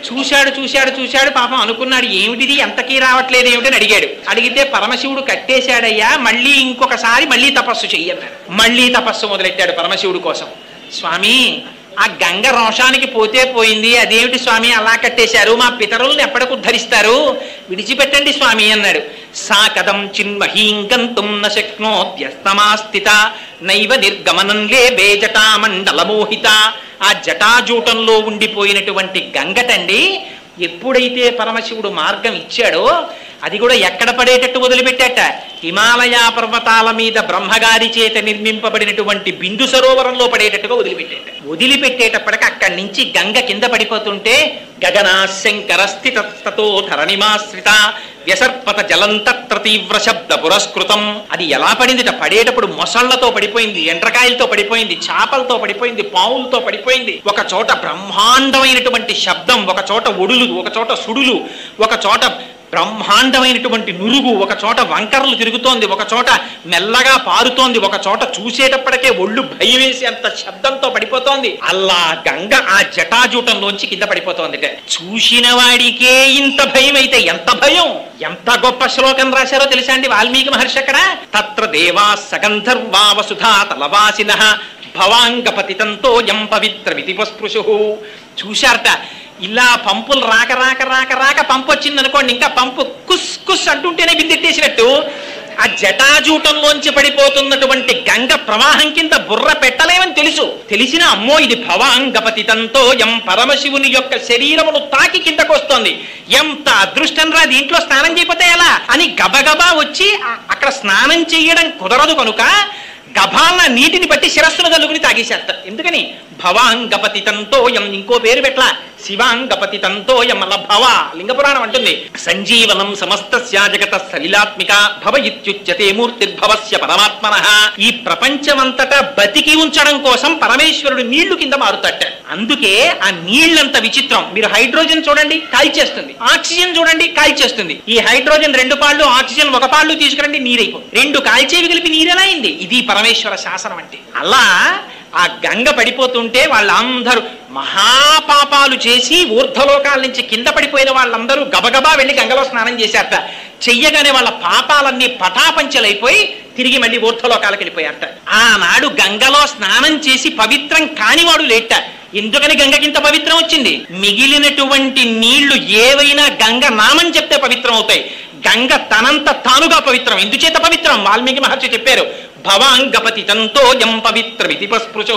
చూశాడు చూశాడు చూశాడు, పాపం అనుకున్నాడు ఏమిటిది ఎంతకీ రావట్లేదు ఏమిటని అడిగాడు. అడిగితే పరమశివుడు కట్టేశాడయ్యా, మళ్ళీ ఇంకొకసారి మళ్ళీ తపస్సు చెయ్యన్నాడు. మళ్ళీ తపస్సు మొదలెట్టాడు పరమశివుడు కోసం. స్వామి, ఆ గంగ రోషానికి పోతే పోయింది, అదేమిటి స్వామి అలా కట్టేశారు, మా పితరుల్ని ఎప్పటికి ఉద్ధరిస్తారు, విడిచిపెట్టండి స్వామి అన్నాడు. సా కదం చిన్మహీం గంతుం న శక్నోత్యస్తమాస్థిత నైవ నిర్గమనం లేవే జటామండలమోహిత. ఆ జటాజూటంలో ఉండిపోయినటువంటి గంగటండి ఎప్పుడైతే పరమశివుడు మార్గం ఇచ్చాడో అది కూడా ఎక్కడ పడేటట్టు వదిలిపెట్టాట. హిమాలయ పర్వతాల మీద బ్రహ్మగారి చేత నిర్మింపబడినటువంటి బిందు సరోవరంలో పడేటట్టుగా వదిలిపెట్టేటప్పటికి అక్కడి నుంచి గంగ కింద పడిపోతుంటే గగనా శంకర స్థితతో ధరణిమాశ్రిత వ్యసర్పత జలంతత్ర తీవ్ర శబ్ద పురస్కృతం. అది ఎలా పడిందిట? పడేటప్పుడు మొసళ్లతో పడిపోయింది, ఎండ్రకాయలతో పడిపోయింది, చేపలతో పడిపోయింది, పావులతో పడిపోయింది. ఒక చోట బ్రహ్మాండమైనటువంటి శబ్దం, ఒక చోట ఒడులు, ఒక చోట సుడులు, ఒక చోట బ్రహ్మాండమైనటువంటి నురుగు, ఒక చోట వంకరలు తిరుగుతోంది, ఒక చోట మెల్లగా పారుతోంది, ఒక చోట చూసేటప్పటికే ఒళ్ళు భయం వేసి అంత శబ్దంతో పడిపోతోంది. అలా గంగ ఆ జటాజూటంలోంచి కింద పడిపోతోంది. చూసిన వాడికే ఇంత భయం అయితే ఎంత భయం! ఎంత గొప్ప శ్లోకం రాశారో తెలుసా అండి వాల్మీకి మహర్షి అక్కడ. తత్ర దేవా సగంధర్వా వసుధా తలవాసినః భవాంగపతితంతో యం పవిత్ర వితిపస్పృశు. చూశారట, ఇలా పంపులు రాక రాక రాక రాక పంపు వచ్చింది అనుకోండి, ఇంకా పంపు కుస్ కుస్ అంటుంటేనే బిందెట్టేసినట్టు ఆ జటాజూటంలోంచి పడిపోతున్నటువంటి గంగ ప్రవాహం కింద బుర్ర పెట్టలేమని తెలిసిన అమ్మో ఇది భవాంగపతితంతో యం పరమశివుని యొక్క శరీరమును తాకి కిందకు వస్తోంది, ఎంత అదృష్టం రా, దీంట్లో స్నానం చేయకపోతే ఎలా అని గబగబా వచ్చి అక్కడ స్నానం చేయడం కుదరదు కనుక గభాల నీటిని బట్టి శిరస్సును తల్లుకుని తాగేసేస్తారు. ఎందుకని? భవాంగపతితంతో యం, ఇంకో పేరు పెట్ల, శివాంగపతితంతో యం అలా భవ లింగపురాణం అంటుంది. సంజీవనం సమస్తస్య జగత సలిలాత్మిక భవ ఇత్యుచ్యతే మూర్తిర్భవస్య పరమాత్మనః. ఈ ప్రపంచమంతటా బతికి ఉంచడం కోసం పరమేశ్వరుడు నీళ్లు కింద మారుతట. అందుకే ఆ నీళ్లంత విచిత్రం. మీరు హైడ్రోజన్ చూడండి కాల్చేస్తుంది, ఆక్సిజన్ చూడండి కాల్చేస్తుంది. ఈ హైడ్రోజన్ 2 పాళ్ళు, ఆక్సిజన్ 1 పాళ్ళు తీసుకురండి నీరైపోతుంది. 2 కాల్చేవి కలిపి నీరెలా అయింది? ఇది పరమేశ్వర శాసనం అంటే. అలా ఆ గంగ పడిపోతుంటే వాళ్ళందరూ మహాపాపాలు చేసి ఊర్ధ్వలోకాల నుంచి కింద పడిపోయిన వాళ్ళందరూ గబగబా వెళ్ళి గంగలో స్నానం చేశారట. చెయ్యగానే వాళ్ళ పాపాలన్నీ పటాపంచలైపోయి తిరిగి మళ్ళీ ఊర్ధ్వలోకాలకు వెళ్ళిపోయారట. ఆనాడు గంగలో స్నానం చేసి పవిత్రం కానివాడు లేట. ఎందుకని గంగకింత పవిత్రం వచ్చింది? మిగిలినటువంటి నీళ్లు ఏవైనా గంగ నామం చెప్తే పవిత్రం అవుతాయి. గంగ తనంత తానుగా పవిత్రం. ఎందుచేత పవిత్రం? వాల్మీకి మహర్షి చెప్పారు, భవాంగపతితంతో యం పవిత్ర వితిపస్పృశు.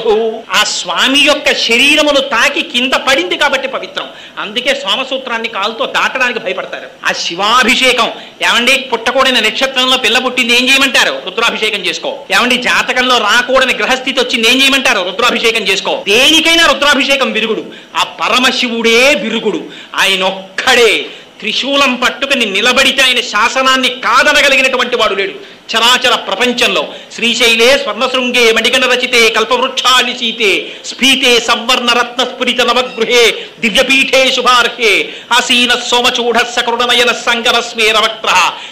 ఆ స్వామి యొక్క శరీరమును తాకి కింద పడింది కాబట్టి పవిత్రం. అందుకే సోమసూత్రాన్ని కాలుతో దాటడానికి భయపడతారు. ఆ శివాభిషేకం ఏమండి, పుట్టకూడని నక్షత్రంలో పిల్ల పుట్టింది ఏం చేయమంటారు? రుద్రాభిషేకం చేసుకో. ఏమండి, జాతకంలో రాకూడని గ్రహస్థితి వచ్చింది ఏం చేయమంటారు? రుద్రాభిషేకం చేసుకో. దేనికైనా రుద్రాభిషేకం విరుగుడు. ఆ పరమశివుడే విరుగుడు. ఆయన ఒక్కడే త్రిశూలం పట్టుకుని నిలబడితే ఆయన శాసనాన్ని కాదనగలిగినటువంటి వాడు లేడు చరాచర ప్రపంచంలో. శ్రీశైలే స్వర్ణశృంగే మణిగణ రచితే కల్పవృక్షాలి సీతే స్ఫీతే సంవర్ణ రత్న స్ఫురిత నవగృహే దివ్యపీఠే శుభార్హే ఆసీన సోమచూఢ సకృణనయన సంగర స్మేరవక్త్ర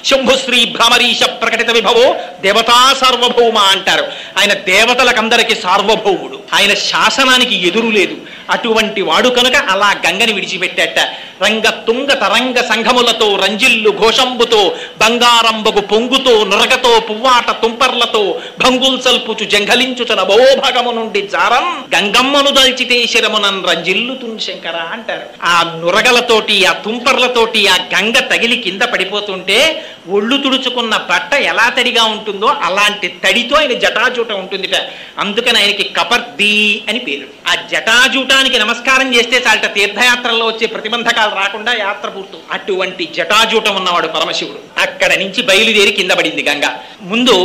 శంభుశ్రీ భ్రమరీశ ప్రకటిత విభవో దేవతా సార్వభౌమ అంటారు. ఆయన దేవతలకందరికీ సార్వభౌముడు. ఆయన శాసనానికి ఎదురు లేదు. అటువంటి వాడు కనుక అలా గంగని విడిచిపెట్టాట. రంగ తుంగ తరంగ సంఘములతో రంజిల్లు ఘోషంబుతో బంగారంబగు పొంగుతో నురగతో పువ్వాట తుంపర్లతో భంగుల్ సల్పుచు జంఘలించుచన భవోభాగము నుండి జారం గంగమ్మను దల్చితే శిరమునన్ రంజిల్లుతున్ శంకర అంటారు. ఆ నురగలతోటి ఆ తుంపర్లతోటి ఆ గంగ తగిలి కింద పడిపోతుంటే ఒళ్ళు తుడుచుకున్న బట్ట ఎలా తడిగా ఉంటుందో అలాంటి తడితో ఆయన జటాజూట ఉంటుందిట. అందుకని ఆయనకి కపర్ది అని పేరు. ఆ జటాజూటానికి నమస్కారం చేస్తే చాలట తీర్థయాత్రల్లో వచ్చే ప్రతిబంధకాలు రాకుండా యాత్ర పూర్తి. అటువంటి జటాజూటం ఉన్నవాడు పరమశివుడు. అక్కడ నుంచి బయలుదేరి కింద పడింది గంగ. ముందు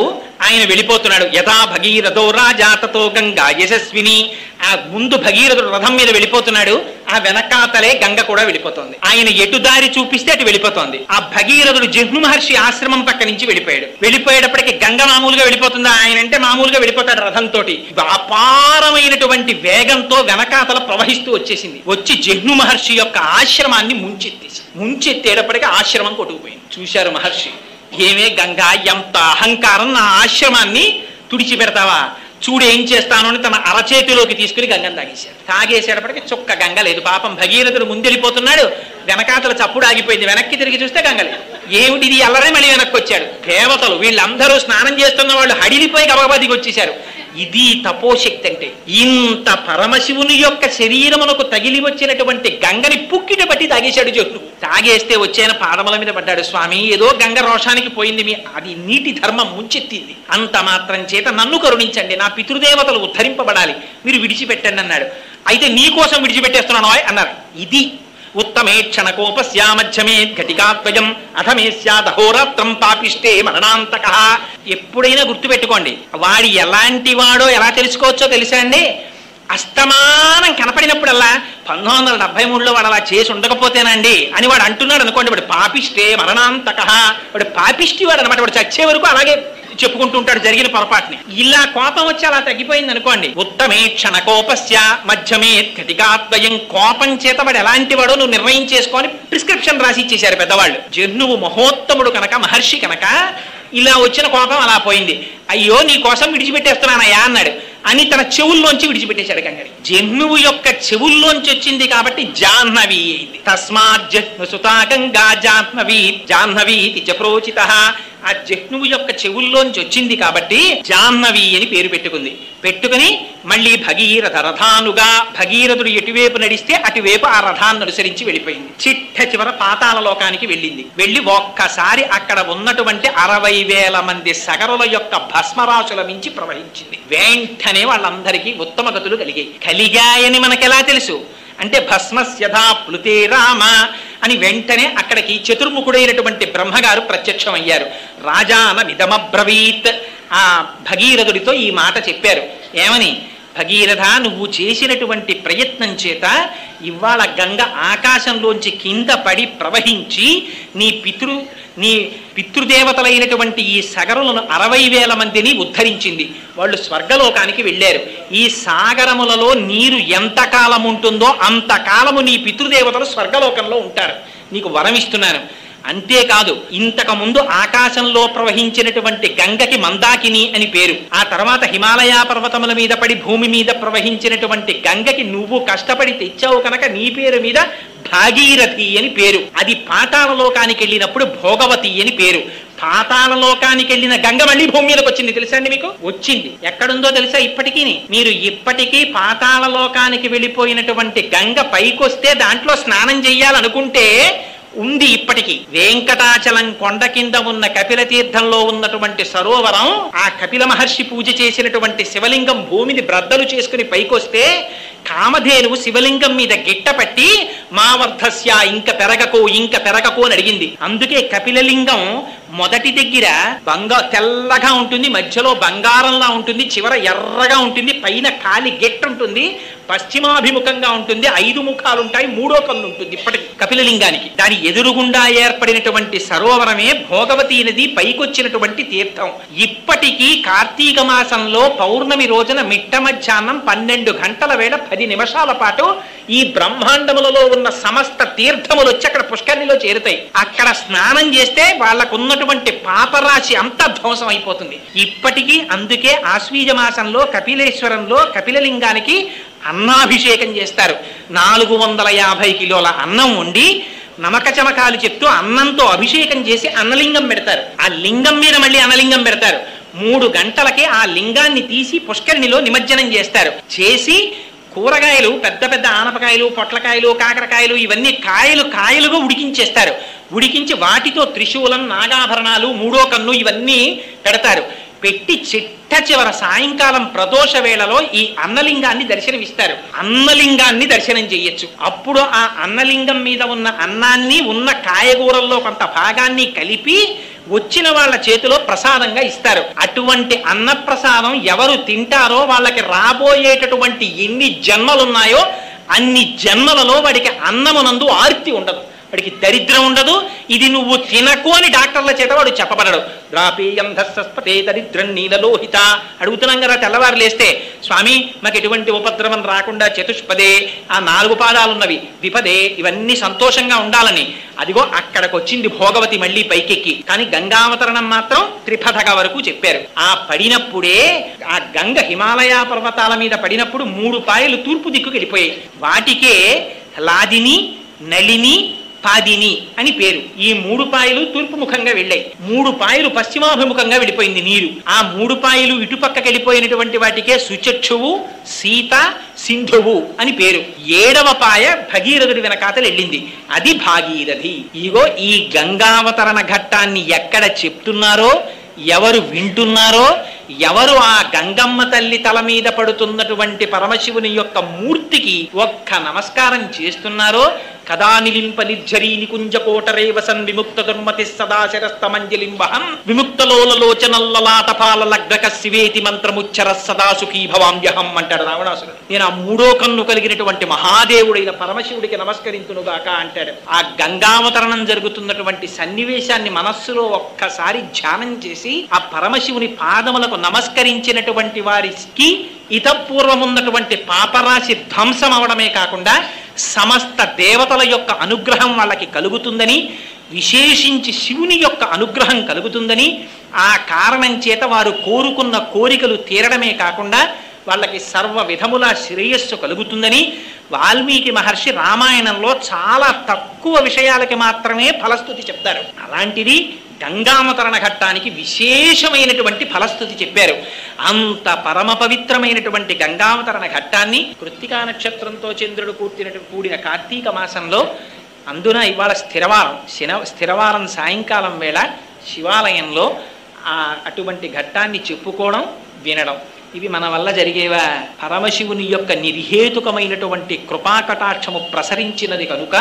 ఆయన వెళ్ళిపోతున్నాడు. యథా భగీరథో రాజాతతో గంగా యశస్విని. ఆ ముందు భగీరథుడు రథం మీద వెళ్ళిపోతున్నాడు, ఆ వెనకాతలే గంగ కూడా వెళ్ళిపోతోంది. ఆయన ఎటు దారి చూపిస్తే అటు వెళ్ళిపోతోంది. ఆ భగీరథుడు జహ్ను మహర్షి ఆశ్రమం పక్క నుంచి వెళ్ళిపోయాడు. వెళ్ళిపోయేటప్పటికి గంగ మామూలుగా వెళ్ళిపోతుందా? ఆయన అంటే మామూలుగా వెళ్ళిపోతాడు రథంతో. అపారమైనటువంటి వేగంతో వెనకాతల ప్రవహిస్తూ వచ్చేసింది. వచ్చి జహ్ను మహర్షి యొక్క ఆశ్రమాన్ని ముంచెత్తేటప్పటికి ఆశ్రమం కొట్టుకుపోయింది. చూశారు మహర్షి, ఏమే గంగా, ఎంత అహంకారం, నా ఆశ్రమాన్ని తుడిచిపెడతావా? చూడు ఏం చేస్తాను అని తన అరచేతిలోకి తీసుకుని గంగను తాగేశాడు. తాగేసేటప్పటికి చుక్క గంగ లేదు. పాపం భగీరథుడు ముందెళ్ళిపోతున్నాడు, వెనకాతల చప్పుడు ఆగిపోయింది. వెనక్కి తిరిగి చూస్తే గంగ లేదు. ఏమిటిది అల్లరే మళ్ళీ వెనక్కి వచ్చాడు. దేవతలు వీళ్ళందరూ స్నానం చేస్తున్న వాళ్ళు హడిలిపోయి గబగబా దిగి వచ్చేశారు. ఇది తపోశక్తి అంటే. ఇంత పరమశివుని యొక్క శరీరమునకు తగిలి వచ్చినటువంటి గంగని పుక్కిట పట్టి తాగేశాడు జహ్నువు. తాగేస్తే వచ్చేన పాదముల మీద పడ్డాడు. స్వామి, ఏదో గంగ రోషానికి పోయింది, అది నీటి ధర్మం ముంచెత్తింది. అంత మాత్రం చేత నన్ను కరుణించండి, నా పితృదేవతలు ఉద్ధరింపబడాలి, మీరు విడిచిపెట్టండి అన్నాడు. అయితే నీ కోసం విడిచిపెట్టేస్తున్నాను అన్నారు. ఇది ఉత్తమే క్షణకోపస్యామధ్యమే ఘటికాత్వయం అథమే స్యాదహోరాత్రం పాపిష్టే మరణాంతక. ఎప్పుడైనా గుర్తుపెట్టుకోండి, వాడి ఎలాంటి వాడో ఎలా తెలుసుకోవచ్చో తెలుసా అండి? అస్తమానం కనపడినప్పుడల్లా 1973లో వాడు అలా చేసి ఉండకపోతేనండి అని వాడు అంటున్నాడు అనుకోండి, వాడు పాపిష్టే మరణాంతక. వాడు పాపిష్టి వాడు అనమాట. వాడు చచ్చే వరకు అలాగే చెప్పుకుంటూ ఉంటాడు జరిగిన పొరపాటుని. ఇలా కోపం వచ్చి అలా తగ్గిపోయింది అనుకోండి. ఉత్తమే క్షణకోపస్య మధ్యమే ఘటికాత్వయం. కోపం చేత వాడు ఎలాంటి వాడో నువ్వు నిర్ణయం చేసుకొని ప్రిస్క్రిప్షన్ రాసి ఇచ్చేశారు పెద్దవాళ్ళు. జహ్నువు మహోత్తముడు కనుక, మహర్షి కనుక ఇలా వచ్చిన కోపం అలా పోయింది. అయ్యో నీ కోసం విడిచిపెట్టేస్తున్నానయ్యా అన్నాడు అని తన చెవుల్లోంచి విడిచిపెట్టేశాడు గంగని. జహ్నువు యొక్క చెవుల్లోంచి వచ్చింది కాబట్టి జాహ్నవి అయింది. తస్మాత్ జహ్ను సుతా గంగా జాహ్నవి జాహ్నవి ప్రోచిత. ఆ జహ్నువు యొక్క చెవుల్లోంచి వచ్చింది కాబట్టి జాహ్నవి అని పేరు పెట్టుకుంది. పెట్టుకుని మళ్ళీ భగీరథ రథానుగా, భగీరథుడు ఎటువైపు నడిస్తే అటువైపు ఆ రథాన్ని అనుసరించి వెళ్ళిపోయింది. చిట్ట చివర పాతాళ లోకానికి వెళ్ళింది. వెళ్ళి ఒక్కసారి అక్కడ ఉన్నటువంటి 60,000 మంది సగరుల యొక్క భస్మరాశుల మించి ప్రవహించింది. వెంటనే వాళ్ళందరికీ ఉత్తమ గతులు కలిగాయని మనకెలా తెలుసు అంటే భస్మస్యథా ప్లుతే రామ అని వెంటనే అక్కడికి చతుర్ముఖుడైనటువంటి బ్రహ్మగారు ప్రత్యక్షమయ్యారు. రాజాన విదమబ్రవీత్. ఆ భగీరథుడితో ఈ మాట చెప్పారు. ఏమని? భగీరథ, నువ్వు చేసినటువంటి ప్రయత్నం చేత ఇవాళ గంగ ఆకాశంలోంచి కింద పడి ప్రవహించి నీ పితృదేవతలైనటువంటి ఈ సగరులను 60,000 మందిని ఉద్ధరించింది. వాళ్ళు స్వర్గలోకానికి వెళ్ళారు. ఈ సాగరములలో నీరు ఎంతకాలం ఉంటుందో అంతకాలము నీ పితృదేవతలు స్వర్గలోకంలో ఉంటారు. నీకు వరం ఇస్తున్నాను. అంతేకాదు, ఇంతకు ముందు ఆకాశంలో ప్రవహించినటువంటి గంగకి మందాకిని అని పేరు. ఆ తర్వాత హిమాలయ పర్వతముల మీద పడి భూమి మీద ప్రవహించినటువంటి గంగకి నువ్వు కష్టపడి తెచ్చావు కనుక నీ పేరు మీద భాగీరథి అని పేరు. అది పాతాళ లోకానికి వెళ్ళినప్పుడు భోగవతి అని పేరు. పాతాళ లోకానికి వెళ్ళిన గంగ మళ్ళీ భూమి మీదకి వచ్చింది. తెలుసా అండి మీకు? వచ్చింది. ఎక్కడుందో తెలుసా? ఇప్పటికీ మీరు ఇప్పటికీ పాతాళ లోకానికి వెళ్ళిపోయినటువంటి గంగ పైకొస్తే దాంట్లో స్నానం చెయ్యాలనుకుంటే ఉంది. ఇప్పటికీ వెంకటాచలం కొండ కింద ఉన్న కపిల తీర్థంలో ఉన్నటువంటి సరోవరం, ఆ కపిల మహర్షి పూజ చేసినటువంటి శివలింగం భూమిని బ్రద్దలు చేసుకుని పైకొస్తే కామధేనువు శివలింగం మీద గిట్టపట్టి మా వర్ధస్య, ఇంక పెరగకు అని అడిగింది. అందుకే కపిలలింగం మొదటి దగ్గర తెల్లగా ఉంటుంది, మధ్యలో బంగారంలా ఉంటుంది, చివర ఎర్రగా ఉంటుంది, పైన కాలి గెట్టు ఉంటుంది, పశ్చిమాభిముఖంగా ఉంటుంది, 5 ముఖాలుంటాయి, 3వ కన్ను ఉంటుంది ఇప్పటికి కపిలలింగానికి. దాని ఎదురుగుండా ఏర్పడినటువంటి సరోవరమే భోగవతి నది పైకొచ్చినటువంటి తీర్థం. ఇప్పటికీ కార్తీక మాసంలో పౌర్ణమి రోజున మిట్ట మధ్యాహ్నం 12 గంటల వేళ 10 నిమిషాల పాటు ఈ బ్రహ్మాండములలో ఉన్న సమస్త తీర్థములు వచ్చి అక్కడ పుష్కరిణిలో చేరుతాయి. అక్కడ స్నానం చేస్తే వాళ్ళకున్నటువంటి పాపరాశి అంతా ధ్వంసం అయిపోతుంది. ఇప్పటికీ అందుకే ఆశ్వీజ మాసంలో కపిలేశ్వరంలో కపిలలింగానికి అన్నాభిషేకం చేస్తారు. 450 కిలోల అన్నం వండి నమక చమకాలు చెప్తూ అన్నంతో అభిషేకం చేసి అన్నలింగం పెడతారు. ఆ లింగం మీద మళ్ళీ అన్నలింగం పెడతారు. 3 గంటలకే ఆ లింగాన్ని తీసి పుష్కరిణిలో నిమజ్జనం చేస్తారు. చేసి కూరగాయలు పెద్ద పెద్ద ఆనపకాయలు, పొట్లకాయలు, కాకరకాయలు ఇవన్నీ కాయలుగా ఉడికించేస్తారు. ఉడికించి వాటితో త్రిశూలం, నాగాభరణాలు, 3వ కన్ను ఇవన్నీ పెడతారు. పెట్టి చిట్ట చివర సాయంకాలం ప్రదోష వేళలో ఈ అన్నలింగాన్ని దర్శనమిస్తారు. అన్నలింగాన్ని దర్శనం చెయ్యొచ్చు. అప్పుడు ఆ అన్నలింగం మీద ఉన్న అన్నాన్ని ఉన్న కాయగూరల్లో కొంత భాగాన్ని కలిపి వచ్చిన వాళ్ళ చేతిలో ప్రసాదంగా ఇస్తారు. అటువంటి అన్నప్రసాదం ఎవరు తింటారో వాళ్ళకి రాబోయేటటువంటి ఎన్ని జన్మలున్నాయో అన్ని జన్మలలో వాడికి అన్నమునందు ఆర్తి ఉండదు, వాడికి దరిద్రం ఉండదు. ఇది నువ్వు తినకు అని డాక్టర్ల చేత వాడు చెప్పబడడు. ద్రాపేయం ధస్సస్పతే దరిద్రం నీలలోహిత. అడుగుతున్నాం కదా తెల్లవారు లేస్తే, స్వామి మాకు ఎటువంటి ఉపద్రవం రాకుండా చతుష్పదే, ఆ 4 పాదాలున్నవి, ద్విపదే, ఇవన్నీ సంతోషంగా ఉండాలని. అదిగో అక్కడికి వచ్చింది భోగవతి మళ్ళీ పైకెక్కి. కానీ గంగావతరణం మాత్రం త్రిపథక వరకు చెప్పారు. ఆ పడినప్పుడే ఆ గంగ హిమాలయ పర్వతాల మీద పడినప్పుడు 3 పాయలు తూర్పు దిక్కుకు వెళ్ళిపోయాయి. వాటికే లాదిని, నళిని, పాదిని అని పేరు. ఈ 3 పాయలు తూర్పు ముఖంగా వెళ్ళాయి. 3 పాయలు పశ్చిమాభిముఖంగా వెళ్ళిపోయింది నీరు. ఆ 3 పాయలు ఇటుపక్కకి వెళ్ళిపోయినటువంటి వాటికే సుచక్షువు, సీత, సింధువు అని పేరు. 7వ పాయ భగీరథుడి వెనకాతలు వెళ్ళింది, అది భాగీరథి. ఇగో ఈ గంగావతరణ ఘట్టాన్ని ఎక్కడ చెప్తున్నారో, ఎవరు వింటున్నారో, ఎవరు ఆ గంగమ్మ తల్లి తల మీద పడుతున్నటువంటి పరమశివుని యొక్క మూర్తికి ఒక్క నమస్కారం చేస్తున్నారో, కదా నిలింప నిర్జరీ నికుంజకోటరేవసన్ విముక్త దుర్మతి సదాశరస్తమంజలింబహం విముక్తలోలలోచనల్లలాటపాల లగ్నక శివేతి మంత్రముచ్చర సదా సుఖీ భవామ్యహం అంటాడు రావణాసురుడు. నేను ఆ 3వ కన్ను కలిగినటువంటి మహాదేవుడైన పరమశివుడికి నమస్కరించునుగాక అంటాడు. ఆ గంగావతరణం జరుగుతున్నటువంటి సన్నివేశాన్ని మనస్సులో ఒక్కసారి ధ్యానం చేసి ఆ పరమశివుని పాదములకు నమస్కరించినటువంటి వారికి ఇతపూర్వమున్నటువంటి పాపరాశి ధ్వంసం అవడమే కాకుండా సమస్త దేవతల యొక్క అనుగ్రహం వాళ్ళకి కలుగుతుందని, విశేషించి శివుని యొక్క అనుగ్రహం కలుగుతుందని, ఆ కారణం చేత వారు కోరుకున్న కోరికలు తీరడమే కాకుండా వాళ్ళకి సర్వ విధముల శ్రేయస్సు కలుగుతుందని వాల్మీకి మహర్షి రామాయణంలో చాలా తక్కువ విషయాలకి మాత్రమే ఫలస్తుతి చెప్తారు. అలాంటిది గంగావతరణ ఘట్టానికి విశేషమైనటువంటి ఫలస్తుతి చెప్పారు. అంత పరమ పవిత్రమైనటువంటి గంగావతరణ ఘట్టాన్ని కృత్తికా నక్షత్రంతో చంద్రుడు కూడిన కార్తీక మాసంలో, అందున ఇవాళ స్థిరవారం సాయంకాలం వేళ శివాలయంలో అటువంటి ఘట్టాన్ని చెప్పుకోవడం, వినడం, ఇవి మన వల్ల జరిగేవా? పరమశివుని యొక్క నిర్హేతుకమైనటువంటి కృపాకటాక్షము ప్రసరించినది కనుక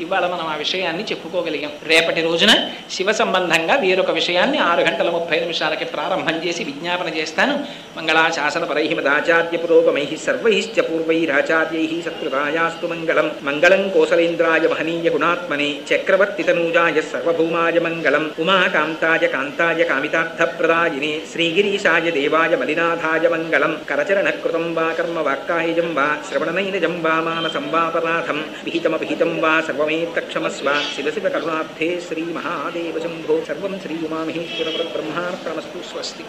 ఇవాళ మనం ఆ విషయాన్ని చెప్పుకోగలిగాం. రేపటి రోజున శివ సంబంధంగా వేరొక విషయాన్ని 6:30 ప్రారంభం చేసి విజ్ఞాపన చేస్తాను. మంగళాశాసన పరైహి మదాచార్య పురోగమై సర్వైశ్చ పూర్వైరాచార్యై సత్కృతాయాస్తు మంగళం. మంగళం కోసలేంద్రాయ మహనీయ గుణాత్మనే చక్రవర్తి తనూజాయ సర్వభౌమాయ మంగళం. ఉమాకాంతాయ కాంతాయ కామితార్థప్రదాయినే శ్రీగిరీశాయ దేవాయ మలినాథాయ మంగళం. కరచరణకృతం వా కర్మ వాక్కాయజం వా శ్రవణనైనజం వా మానసం వాపరాధం విహితమభిహితం వా సర్వమేత్తక్షమస్వ. శివ శివ కరుణాబ్ధే శ్రీ మహాదేవ శంభో. సర్వం శ్రీ ఉమామహేశ్వర బ్రహ్మార్పణమస్తు. స్వస్తి.